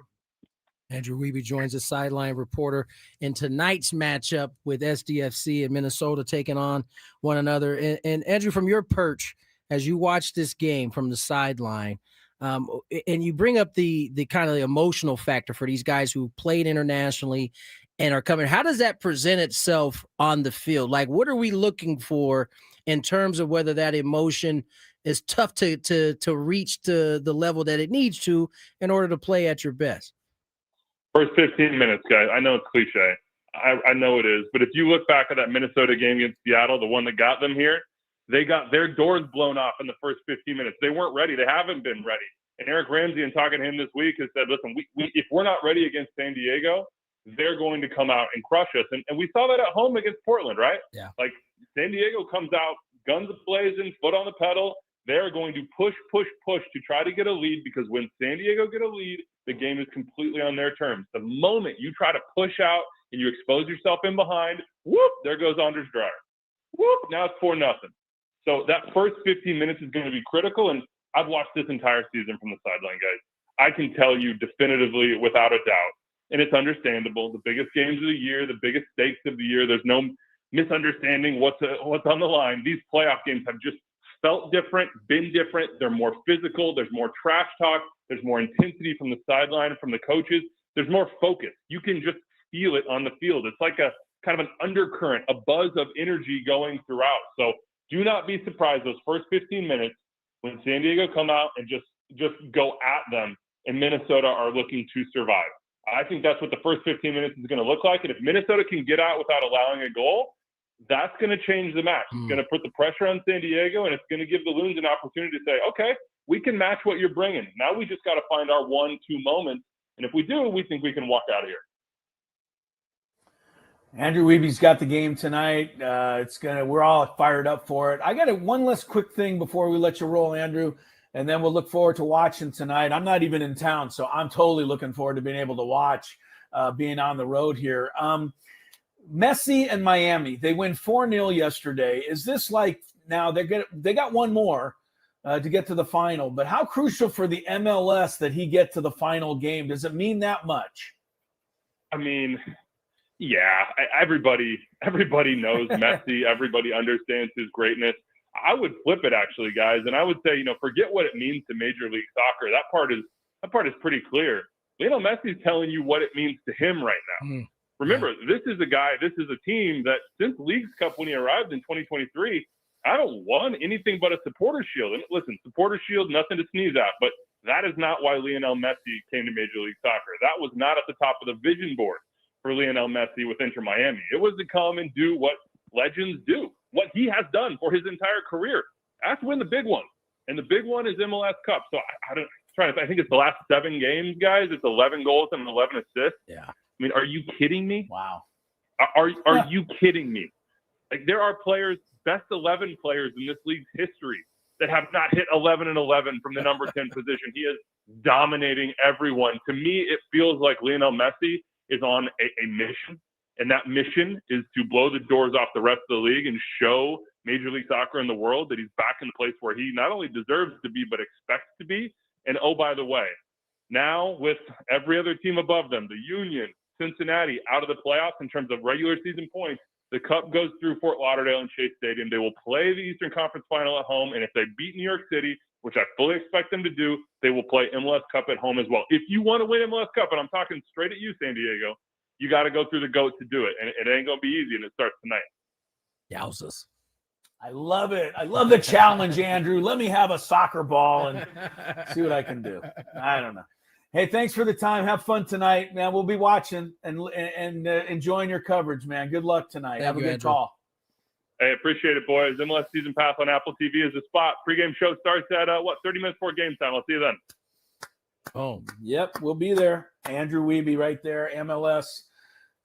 Andrew Wiebe joins us, sideline reporter, in tonight's matchup with SDFC and Minnesota taking on one another. And Andrew, from your perch, as you watch this game from the sideline, and you bring up the kind of the emotional factor for these guys who played internationally and are coming, how does that present itself on the field? Like, what are we looking for in terms of whether that emotion is tough to reach to the level that it needs to in order to play at your best? First 15 minutes, guys. I know it's cliche. I know it is. But if you look back at that Minnesota game against Seattle, the one that got them here, they got their doors blown off in the first 15 minutes. They weren't ready. They haven't been ready. And Eric Ramsey, in talking to him this week, has said, listen, if we're not ready against San Diego, they're going to come out and crush us. And we saw that at home against Portland, right? Yeah. Like, San Diego comes out, guns blazing, foot on the pedal. They're going to push to try to get a lead, because when San Diego get a lead, the game is completely on their terms. The moment you try to push out and you expose yourself in behind, whoop, there goes Anders Dreyer. Whoop, now it's 4-0. So that first 15 minutes is going to be critical, and I've watched this entire season from the sideline, guys. I can tell you definitively, without a doubt, and it's understandable, the biggest games of the year, the biggest stakes of the year, there's no misunderstanding what's on the line. These playoff games have just felt different, been different. They're more physical. There's more trash talk. There's more intensity from the sideline, from the coaches. There's more focus. You can just feel it on the field. It's like a kind of an undercurrent, a buzz of energy going throughout. So do not be surprised those first 15 minutes when San Diego come out and just go at them, and Minnesota are looking to survive. I think that's what the first 15 minutes is going to look like. And if Minnesota can get out without allowing a goal, that's going to change the match. It's going to put the pressure on San Diego, and it's going to give the Loons an opportunity to say, okay, we can match what you're bringing. Now we just got to find our 1-2 moments. And if we do, we think we can walk out of here. Andrew Wiebe's got the game tonight. We're all fired up for it. I got one last quick thing before we let you roll, Andrew, and then we'll look forward to watching tonight. I'm not even in town, so I'm totally looking forward to being able to watch, being on the road here. Messi and Miami, they win 4-0 yesterday. Is this like now they got one more to get to the final, but how crucial for the MLS that he get to the final game? Does it mean that much? I mean, yeah, everybody knows Messi. Everybody understands his greatness. I would flip it, actually, guys, and I would say, forget what it means to Major League Soccer. That part is pretty clear. Lionel Messi is telling you what it means to him right now. Remember, this is a team that since Leagues Cup when he arrived in 2023, haven't won anything but a supporter shield. And listen, supporter shield, nothing to sneeze at, but that is not why Lionel Messi came to Major League Soccer. That was not at the top of the vision board for Lionel Messi with Inter Miami. It was to come and do what legends do, what he has done for his entire career. That's win the big one. And the big one is MLS Cup. So I think it's the last 7 games, guys. It's 11 goals and 11 assists. Yeah. I mean, are you kidding me? Wow. Are you kidding me? Like, there are players, best 11 players in this league's history that have not hit 11 and 11 from the number 10 position. He is dominating everyone. To me, it feels like Lionel Messi is on a mission, and that mission is to blow the doors off the rest of the league and show Major League Soccer in the world that he's back in the place where he not only deserves to be, but expects to be. And oh, by the way, now with every other team above them, the Union, Cincinnati, out of the playoffs in terms of regular season points, the Cup goes through Fort Lauderdale and Chase Stadium. They will play the Eastern Conference Final at home, and if they beat New York City, which I fully expect them to do, they will play MLS Cup at home as well. If you want to win MLS Cup, and I'm talking straight at you, San Diego, you got to go through the GOAT to do it, and it ain't going to be easy, and it starts tonight. Yowzas. I love it. I love the challenge, Andrew. Let me have a soccer ball and see what I can do. I don't know. Hey, thanks for the time. Have fun tonight, man. We'll be watching and enjoying your coverage, man. Good luck tonight. Have a good call. Hey, appreciate it, boys. MLS Season Pass on Apple TV is the spot. Pre-game show starts at 30 minutes before game time. I'll see you then. Oh, yep, we'll be there. Andrew Wiebe right there, MLS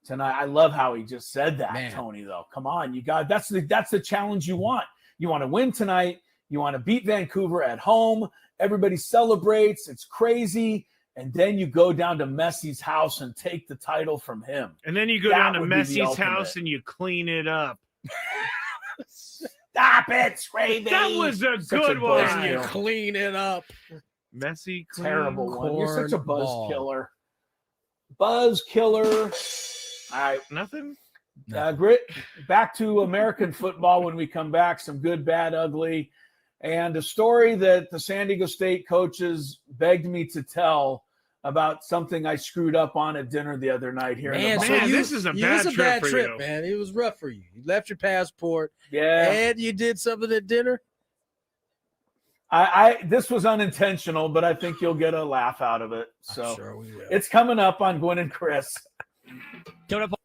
tonight. I love how he just said that, Man. Tony, though. Come on, you got that's the challenge you want. You want to win tonight. You want to beat Vancouver at home. Everybody celebrates. It's crazy. And then you go down to Messi's house and take the title from him. And then you go That down to would be the Messi's ultimate. house and you clean it up. Stop it, Skraby. That was a Such good a one. buzz And you kill. clean it up. Messy, clean. Terrible one. You're such a buzz cornball. killer. Buzz killer. All right. Nothing? Grit, back to American football when we come back. Some good, bad, ugly. And a story that the San Diego State coaches begged me to tell about something I screwed up on at dinner the other night here. Man, in the so box. this is a bad trip for you. man. It was rough for you. You left your passport Yeah. and you did something at dinner. I this was unintentional, but I think you'll get a laugh out of it. So I'm sure we will. it's coming up on Gwynn and Chris. Coming up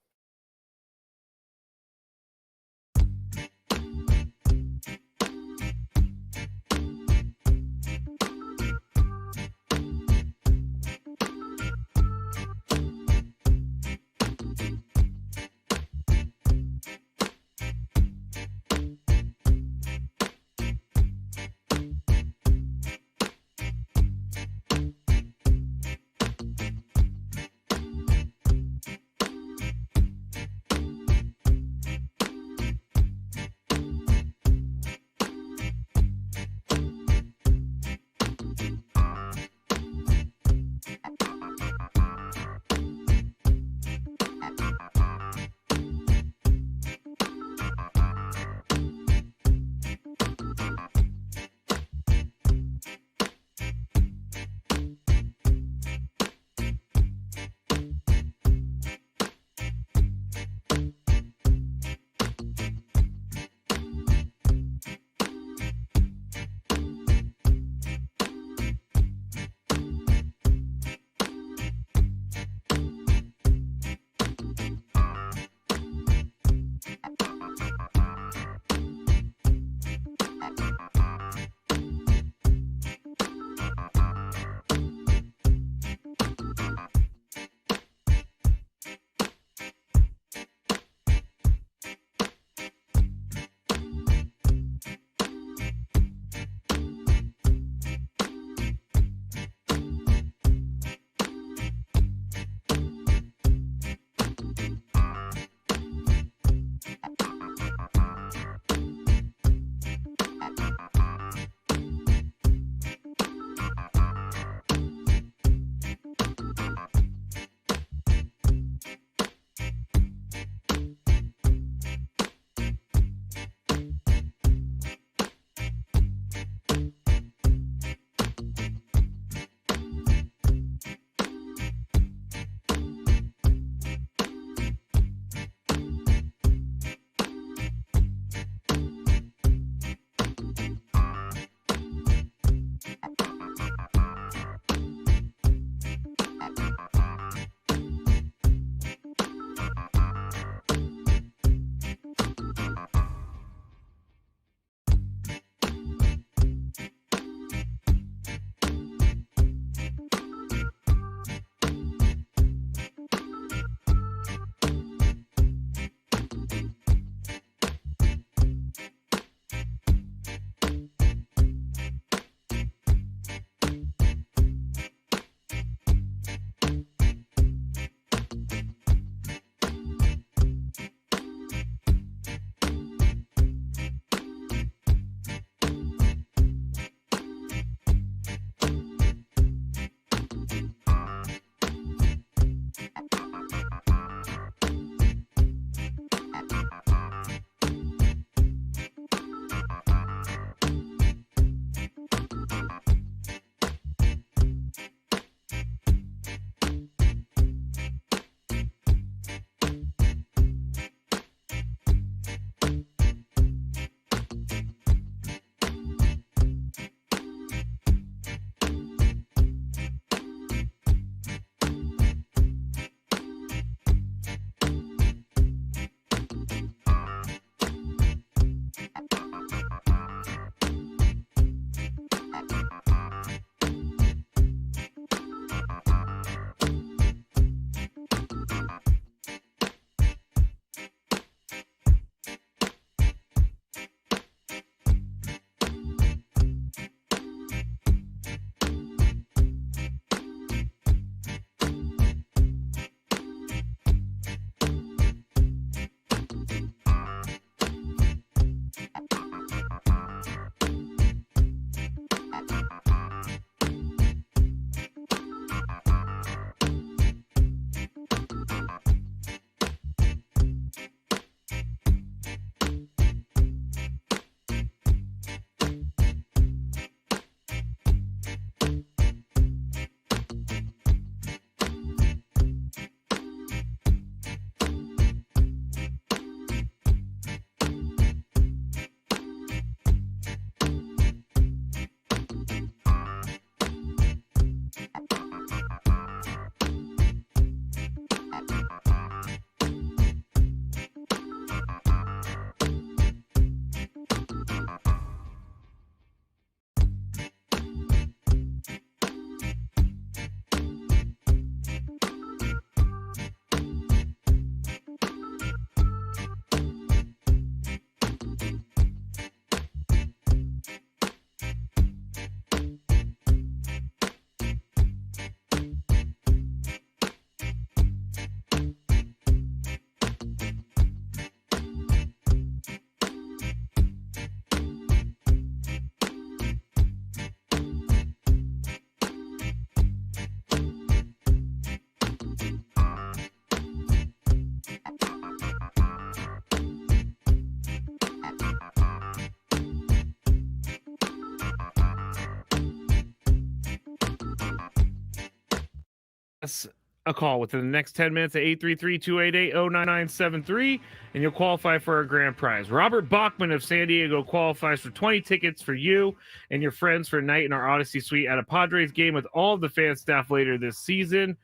us a call within the next 10 minutes at 833-288-0973, and you'll qualify for our grand prize. Robert Bachman of San Diego qualifies for 20 tickets for you and your friends for a night in our Odyssey Suite at a Padres game with all of the fan staff later this season.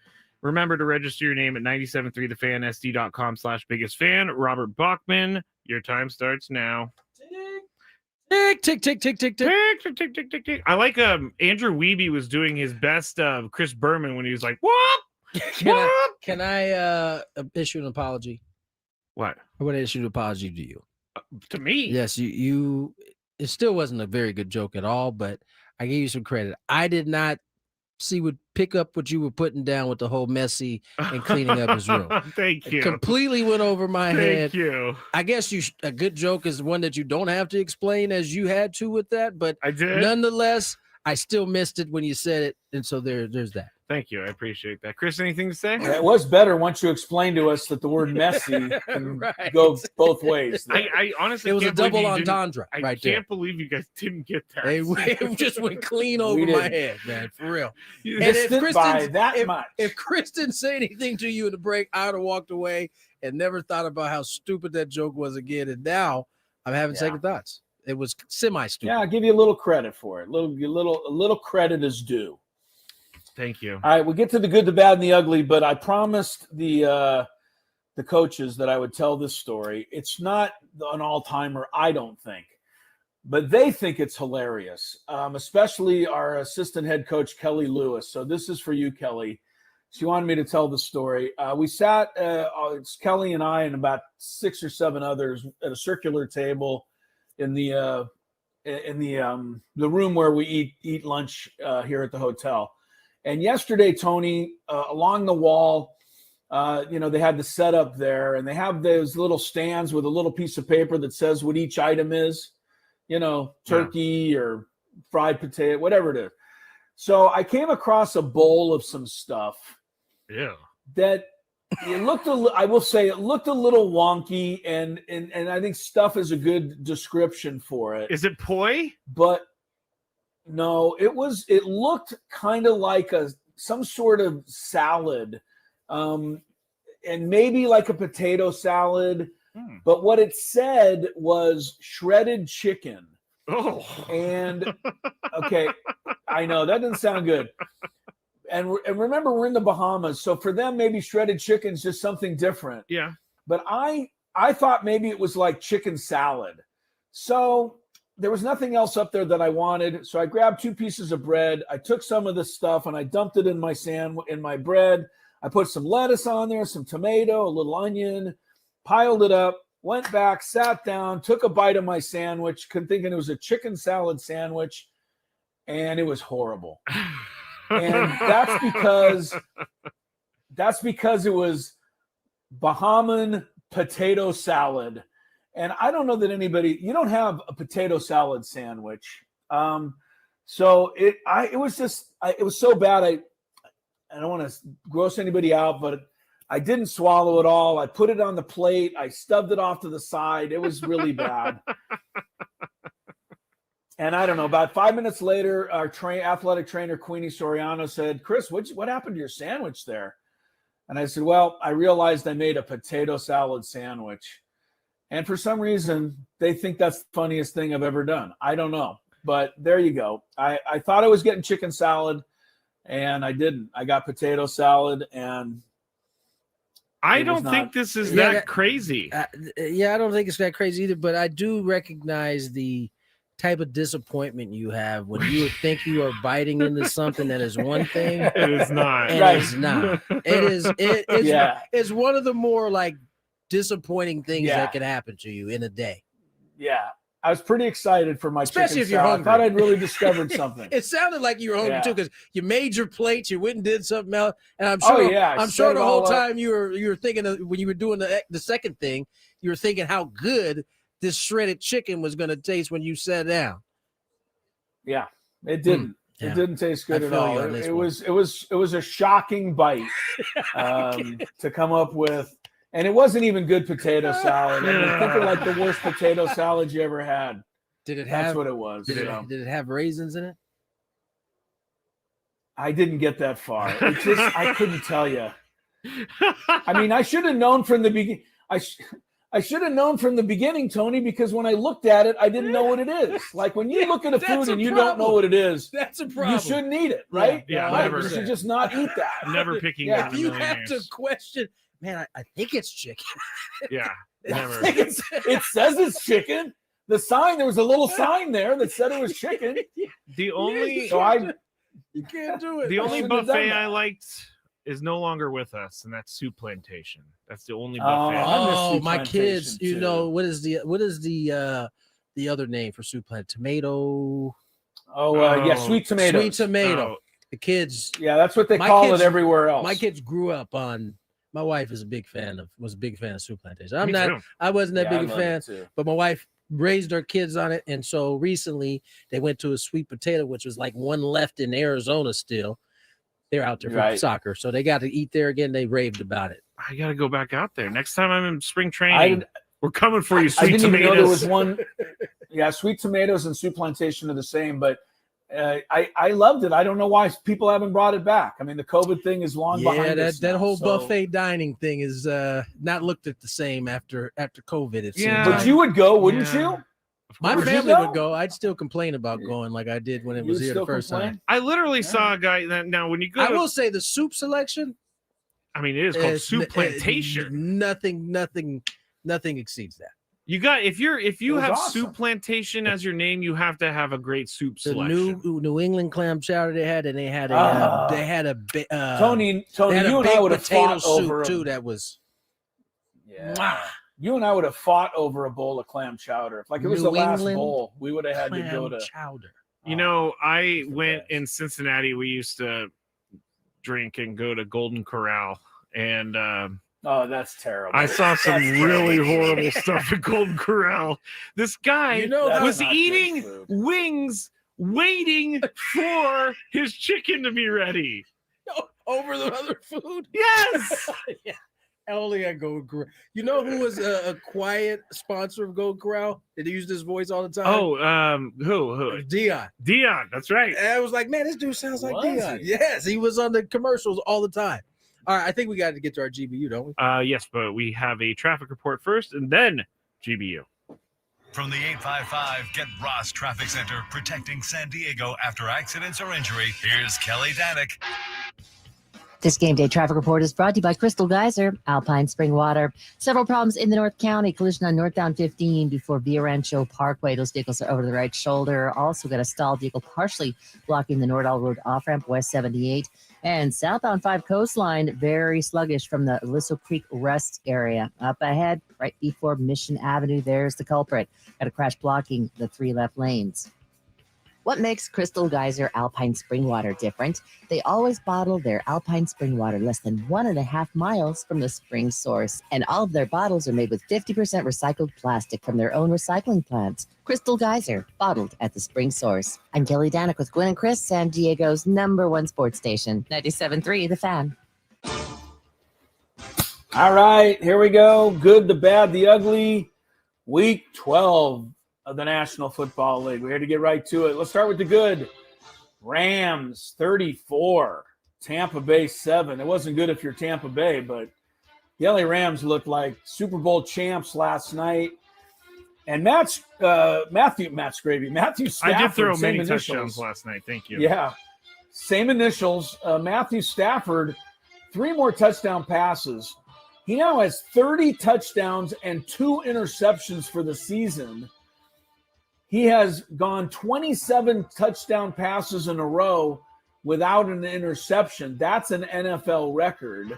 Remember to register your name at 973thefansd.com/biggest-fan. Robert Bachman, your time starts now. Tick, tick, tick, tick, tick, tick. Tick, tick, tick, tick, tick, tick. I like Andrew Wiebe was doing his best of Chris Berman when he was like, "What? Can I issue an apology? What? I want to issue an apology to you. To me? Yes, you. It still wasn't a very good joke at all, but I gave you some credit. I did not pick up what you were putting down with the whole Messi and cleaning up his room. Thank you. It completely went over my head. Thank you. I guess a good joke is one that you don't have to explain as you had to with that, but I did. Nonetheless, I still missed it when you said it, and so there's that. Thank you. I appreciate that. Chris, anything to say? It was better once you explained to us that the word messy can go both ways. I honestly it was a can't believe double you didn't- entendre I right can't there. believe you guys didn't get that. It just went clean over my head, man, for real. You missed it by that much. If Chris didn't say anything to you in the break, I would have walked away and never thought about how stupid that joke was again. And now I'm having second thoughts. It was semi-stupid. Yeah, I'll give you a little credit for it. A little credit is due. Thank you. All right, we'll get to the good, the bad, and the ugly, but I promised the coaches that I would tell this story. It's not an all-timer, I don't think, but they think it's hilarious, especially our assistant head coach, Kelly Lewis. So this is for you, Kelly. She wanted me to tell the story. We sat, it's Kelly and I and about 6 or 7 others at a circular table in the room where we eat lunch here at the hotel. And yesterday, Tony, along the wall, they had the setup there, and they have those little stands with a little piece of paper that says what each item is, turkey or fried potato, whatever it is. So I came across a bowl of some stuff. Yeah. That it looked I will say it looked a little wonky, and I think stuff is a good description for it. Is it poi? But no, it looked kind of like some sort of salad, and maybe like a potato salad. But what it said was shredded chicken. Oh, and okay, I know that doesn't sound good. And remember, we're in the Bahamas, so for them, maybe shredded chicken is just something different. Yeah. But I thought maybe it was like chicken salad. So there was nothing else up there that I wanted. So I grabbed 2 pieces of bread. I took some of this stuff and I dumped it in my bread. I put some lettuce on there, some tomato, a little onion, piled it up, went back, sat down, took a bite of my sandwich, thinking it was a chicken salad sandwich, and it was horrible. And that's because it was Bahamian potato salad. And I don't know that you don't have a potato salad sandwich. So it was so bad. I don't want to gross anybody out, but I didn't swallow it all. I put it on the plate. I stubbed it off to the side. It was really bad. And I don't know, about 5 minutes later, our athletic trainer, Queenie Soriano, said, "Chris, what happened to your sandwich there?" And I said, "Well, I realized I made a potato salad sandwich." And for some reason, they think that's the funniest thing I've ever done. I don't know. But there you go. I thought I was getting chicken salad, and I didn't. I got potato salad, and I don't think this is that crazy. I don't think it's that crazy either, but I do recognize the type of disappointment you have when you would think you are biting into something that is one thing. It is not. And it's not. It's one of the more like disappointing things that can happen to you in a day. Yeah. I was pretty excited for my especially chicken if you're salad. hungry. I thought I'd really discovered something. It sounded like you were hungry too, because you made your plate, you went and did something else, and I'm sure the whole time you were thinking of, when you were doing the second thing, you were thinking how good this shredded chicken was going to taste when you sat down. Yeah, it didn't. Yeah. It didn't taste good I at feel all. you on this It was a shocking bite to come up with. And it wasn't even good potato salad. I mean, think of like the worst potato salad you ever had. Did it have? That's what it was. Did it have raisins in it? I didn't get that far. It just I couldn't tell you. I mean, I should have known from the beginning. I should have known from the beginning, Tony, because when I looked at it, I didn't know what it is. Like when you look at a food and you don't know what it is, that's a problem. You shouldn't eat it, right? Yeah, right. never. You should just not eat that. Never picking. Yeah. out If a you million have to names. question, man, I think it's chicken. Yeah, never. It says it's chicken. The sign, there was a little sign there that said it was chicken. The only you can't do it. the I only shouldn't have done buffet that. I liked is no longer with us, and that's Soup Plantation. That's the only Oh, buffet. I miss Oh, Soup my Plantation, kids, you too. know, what is the other name for soup plant? Tomato. Yeah, sweet tomatoes. Sweet tomato. Oh. The kids. Yeah, that's what they My call kids- it everywhere else. My kids grew up on. My wife was a big fan of Soup Plantation. Me too. I wasn't that Yeah, big I a love fan, it, too. but my wife raised our kids on it, and so recently they went to a sweet potato, which was like one left in Arizona still. They're out there for Right. soccer, so they got to eat there again. They raved about it. I gotta go back out there next time I'm in spring training. We're coming for you, I sweet didn't even know tomatoes. there was one. Yeah, sweet tomatoes and Soup Plantation are the same, but I loved it. I don't know why people haven't brought it back. I mean, the COVID thing is long Yeah, behind us that now, whole so- buffet dining thing is not looked at the same after COVID. It Yeah. seems But you would go, wouldn't Yeah. you? my Would you family go? would go. I'd still complain about going like I did when it You was would here still the first complain? time. I literally saw a guy that now when you go I to, will say the soup selection I mean it is called is Soup Plantation. Nothing exceeds that. You got if you was have awesome. Soup Plantation as your name, you have to have a great soup The selection. New England clam chowder they had, and they had Ah. Tony, Tony, they had you a and I baked would have potato fought over soup a- too. That was Yeah. You and I would have fought over a bowl of clam chowder. If like it was New the last England bowl, we would have had to go clam to. chowder. You know, I it's the went best. in Cincinnati. We used to drink and go to Golden Corral, and Oh, that's terrible. I saw some That's really terrible. horrible stuff at Golden Corral. This guy You know That's was not good eating food. wings, waiting for his chicken to be ready. Over the other food. Yes. Yeah. Only at Golden Corral. You know who was a quiet sponsor of Golden Corral? Did he use his voice all the time? Oh, who? Dion. Dion. That's right. And I was like, man, this dude sounds like Was Dion. he? Yes, he was on the commercials all the time. All right, I think we got to get to our GBU, don't we? Yes, but we have a traffic report first, and then GBU. From the 855 Get Ross Traffic Center, protecting San Diego after accidents or injury, here's Kelly Danick. This game day traffic report is brought to you by Crystal Geyser, Alpine Spring Water. Several problems in the North County. Collision on northbound 15 before Via Rancho Parkway. Those vehicles are over the right shoulder. Also got a stalled vehicle partially blocking the Nordall Road off-ramp, West 78. And southbound 5 coastline, very sluggish from the Aliso Creek Rest area. Up ahead, right before Mission Avenue, there's the culprit. Got a crash blocking the 3 left lanes. What makes Crystal Geyser Alpine Spring Water different? They always bottle their Alpine Spring Water less than 1.5 miles from the spring source. And all of their bottles are made with 50% recycled plastic from their own recycling plants. Crystal Geyser, bottled at the spring source. I'm Kelly Danick with Gwynn and Chris, San Diego's #1 sports station, 97.3 The Fan. All right, here we go. Good, the bad, the ugly. Week 12 of the National Football League. We're here to get right to it. Let's start with the good. Rams 34, Tampa Bay 7. It wasn't good if you're Tampa Bay, but the LA Rams looked like Super Bowl champs last night. And Matthew Stafford. I did throw same many initials. touchdowns last night. Thank you. Yeah, same initials. Matthew Stafford, 3 more touchdown passes. He now has 30 touchdowns and 2 interceptions for the season. He has gone 27 touchdown passes in a row without an interception. That's an NFL record.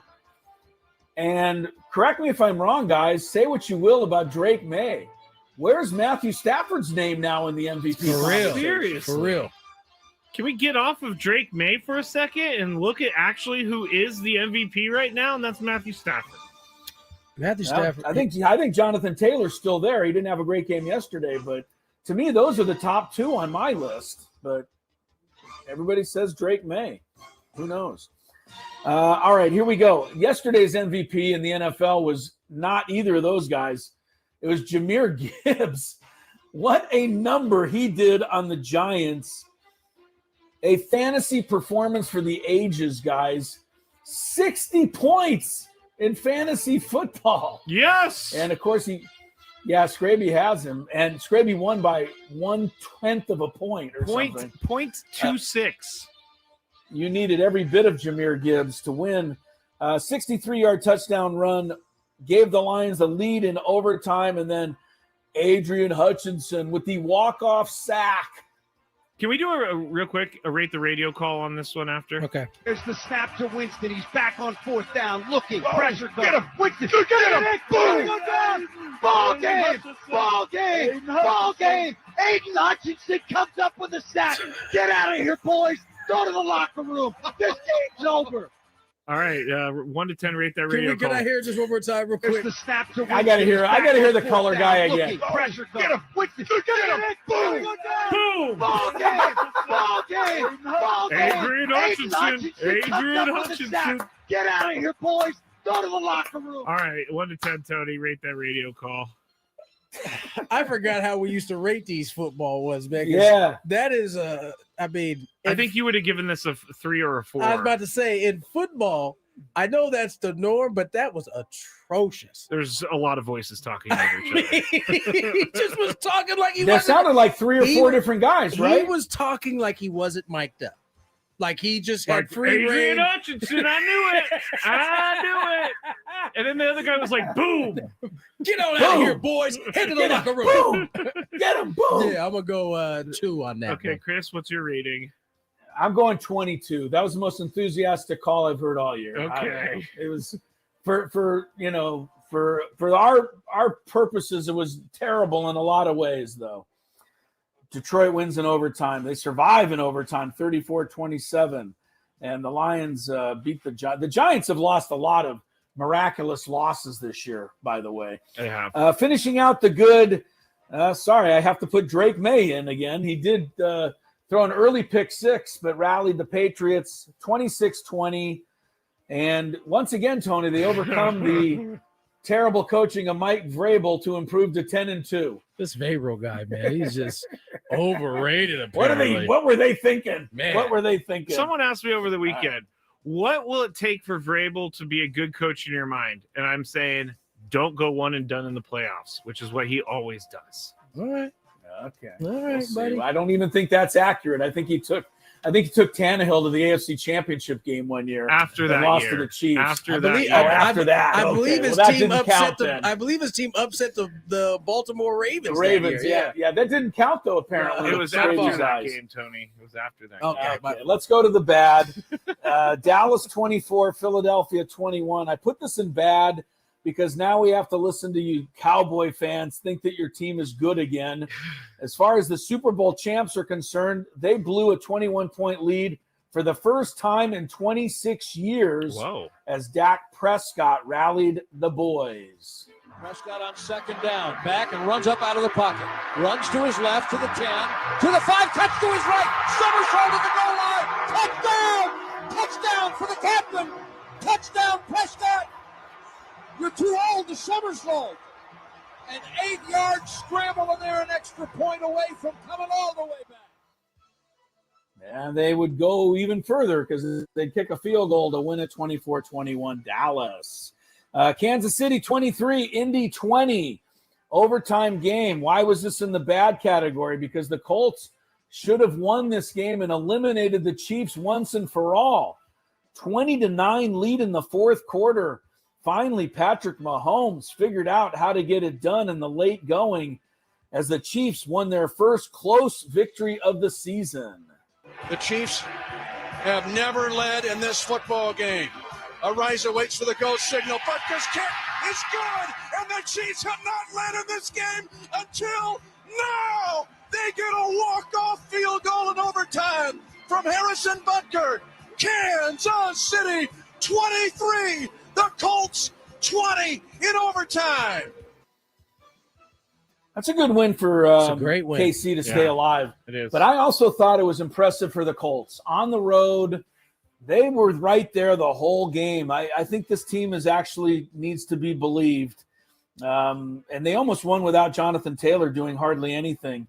And correct me if I'm wrong, guys. Say what you will about Drake May. Where's Matthew Stafford's name now in the MVP? For real. conversation? Seriously. For real. Can we get off of Drake May for a second and look at actually who is the MVP right now? And that's Matthew Stafford. Matthew Yeah, Stafford. I think Jonathan Taylor's still there. He didn't have a great game yesterday, but to me, those are the top 2 on my list. But everybody says Drake May. Who knows? All right, here we go. Yesterday's MVP in the NFL was not either of those guys. It was Jahmyr Gibbs. What a number he did on the Giants. a fantasy performance for the ages, guys. 60 points in fantasy football. Yes. And of course Skraby has him, and Skraby won by 1/10 of a point or something. 0.26. You needed every bit of Jahmyr Gibbs to win. 63-yard touchdown run gave the Lions the lead in overtime, and then Adrian Hutchinson with the walk-off sack. Can we do a real quick rate the radio call on this one after? Okay. There's the snap to Winston. He's back on 4th down, looking. Oh, Pressure comes. get him, Winston. get him. Boom. Ball game. Ball game. Ball game. Aiden Hutchinson comes up with a sack. Get out of here, boys. Go to the locker room. This game's over. All right, 1 to 10, rate that radio call. Can I hear it just one more time, real quick? There's the snap to Winston. I gotta hear the color guy again. Pressure comes. Get him, Winston. get him. Boom. Boom. Ball game. Ball game. Ball game. Adrian Hutchinson. Adrian Hutchinson. Get out of here, boys. Go to the locker room. All right, 1 to 10, Tony, rate that radio call. I forgot how we used to rate these football ones, man. 'Cause Yeah. that is I think you would have given this a 3 or a 4. I was about to say, in football, I know that's the norm, but that was atrocious. There's a lot of voices talking over each other. He just was talking like he That wasn't. sounded like 3 or 4 different guys, right? He was talking like he wasn't mic'd up. Like he just had Like free Adrian reign. Hutchinson, I knew it. I knew it. And then the other guy was like, boom. Get on out of here, boys. Head to the locker room. Boom. Get him, boom. Yeah, I'm going to go 2 on that. Okay, one. Chris, what's your rating? I'm going 22. That was the most enthusiastic call I've heard all year. Okay. It was for our purposes, it was terrible in a lot of ways, though. Detroit wins in overtime. They survive in overtime, 34-27. And the Lions beat the Giants. The Giants have lost a lot of miraculous losses this year, by the way. They have. Finishing out the good, I have to put Drake May in again. He did throw an early pick 6, but rallied the Patriots 26-20. And once again, Tony, they overcome the terrible coaching of Mike Vrabel to improve to 10-2. This Vrabel guy, man, he's just overrated. Apparently. What were they thinking? Man. What were they thinking? Someone asked me over the weekend, what will it take for Vrabel to be a good coach in your mind? And I'm saying, don't go one and done in the playoffs, which is what he always does. All right. Okay. All right, buddy. I don't even think that's accurate. I think he took Tannehill to the AFC Championship game one year. After that lost year. to the Chiefs. After I that believe, year. after that. I Okay. believe his Well, that team didn't upset count the. then. I believe his team upset the Baltimore Ravens. The Ravens, that year. yeah. That didn't count though. Apparently, It was in after Brady's that eyes. game, Tony. It was after that Okay. game. Okay, let's go to the bad. Dallas 24, Philadelphia 21. I put this in bad because now we have to listen to you Cowboy fans think that your team is good again. As far as the Super Bowl champs are concerned, they blew a 21-point lead for the first time in 26 years. Whoa. As Dak Prescott rallied the boys. Prescott on 2nd down, back and runs up out of the pocket. Runs to his left, to the 10, to the 5, cuts to his right, somersault at the goal line. Touchdown! Touchdown for the captain! Touchdown, Prescott! You're too old to somersault. An 8-yard scramble, and they're an extra point away from coming all the way back. And they would go even further because they'd kick a field goal to win it 24-21 Dallas. Kansas City 23, Indy 20. Overtime game. Why was this in the bad category? Because the Colts should have won this game and eliminated the Chiefs once and for all. 20-9 lead in the fourth quarter. Finally, Patrick Mahomes figured out how to get it done in the late going as the Chiefs won their first close victory of the season. The Chiefs have never led in this football game. Ariza waits for the go signal. Butker's kick is good, and the Chiefs have not led in this game until now. They get a walk-off field goal in overtime from Harrison Butker. Kansas City 23, the Colts 20 in overtime. That's a good win for a great win. KC to stay alive. It is. But I also thought it was impressive for the Colts. On the road, they were right there the whole game. I think this team needs to be believed. And they almost won without Jonathan Taylor doing hardly anything.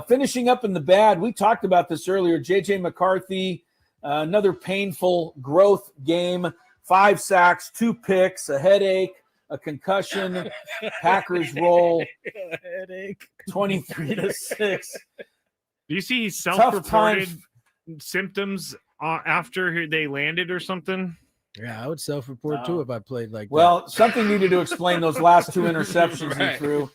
Finishing up in the bad, we talked about this earlier. J.J. McCarthy, another painful growth game. 5 sacks, 2 picks, a headache, a concussion. Packers roll Headache. 23-6. Do you see self-reported symptoms after they landed or something? Yeah, I would self-report too if I played like that. Well, something needed to explain those last 2 interceptions he threw.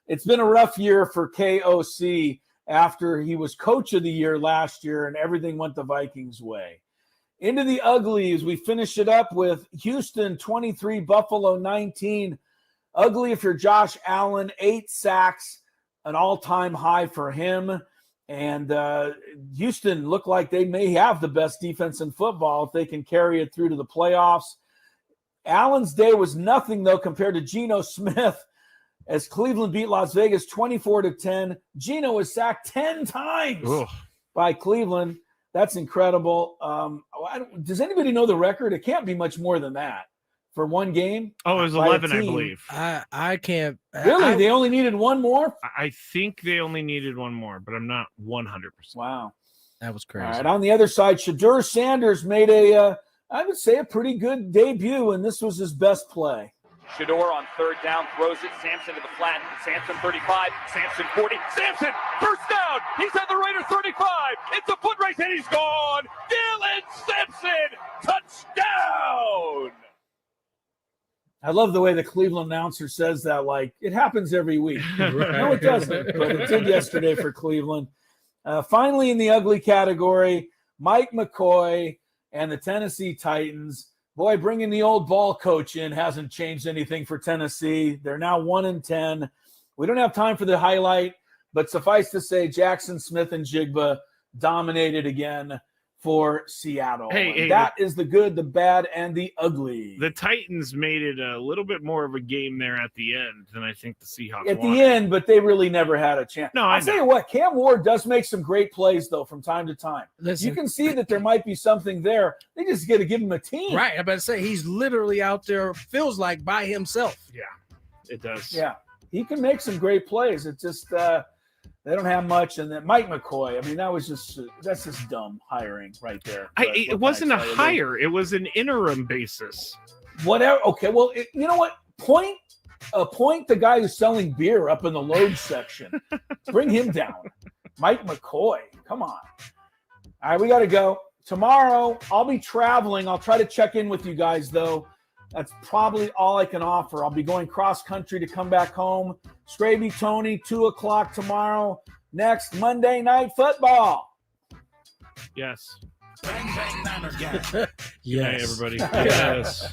It's been a rough year for KOC after he was coach of the year last year and everything went the Vikings' way. Into the ugly as we finish it up with Houston 23, Buffalo 19. Ugly if you're Josh Allen, 8 sacks, an all-time high for him. And Houston looked like they may have the best defense in football if they can carry it through to the playoffs. Allen's day was nothing, though, compared to Geno Smith as Cleveland beat Las Vegas 24-10. Geno was sacked 10 times by Cleveland. That's incredible. Does anybody know the record? It can't be much more than that for one game. Oh, it was 11, I believe. I can't. Really? They only needed one more? I think they only needed one more, but I'm not 100%. Wow. That was crazy. All right, on the other side, Shadur Sanders made I would say, a pretty good debut, and this was his best play. Shador on 3rd down, throws it. Sampson to the flat. Sampson 35. Sampson 40. Sampson, first down. He's at the Raider 35. It's a foot race, and he's gone. Dylan Sampson, touchdown. I love the way the Cleveland announcer says that, like it happens every week. Right. No, it doesn't, but it did yesterday for Cleveland. Finally, in the ugly category, Mike McCoy and the Tennessee Titans. Boy, bringing the old ball coach in hasn't changed anything for Tennessee. They're now 1-10. We don't have time for the highlight, but suffice to say, Jackson Smith and Jigba dominated again for Seattle. That is the good, the bad, and the ugly. The Titans made it a little bit more of a game there at the end than I think the Seahawks at wanted. the end, but they really never had a chance. No, I'll tell you what, Cam Ward does make some great plays, though, from time to time. Listen, you can see that there might be something there. They just got to give him a team. Right. I'm about to say, he's literally out there, feels like, by himself. Yeah, it does. Yeah, he can make some great plays. It's just they don't have much. And then Mike McCoy, I mean, that's just dumb hiring right there. It wasn't a hire. It was an interim basis. Whatever. Okay, well, you know what? Point the guy who's selling beer up in the load section. Bring him down. Mike McCoy. Come on. All right, we got to go. Tomorrow, I'll be traveling. I'll try to check in with you guys, though. That's probably all I can offer. I'll be going cross-country to come back home. Skraby, Tony, 2 o'clock tomorrow. Next, Monday Night Football. Yes. Bang, bang, Niner gang. Good night, everybody. Yes.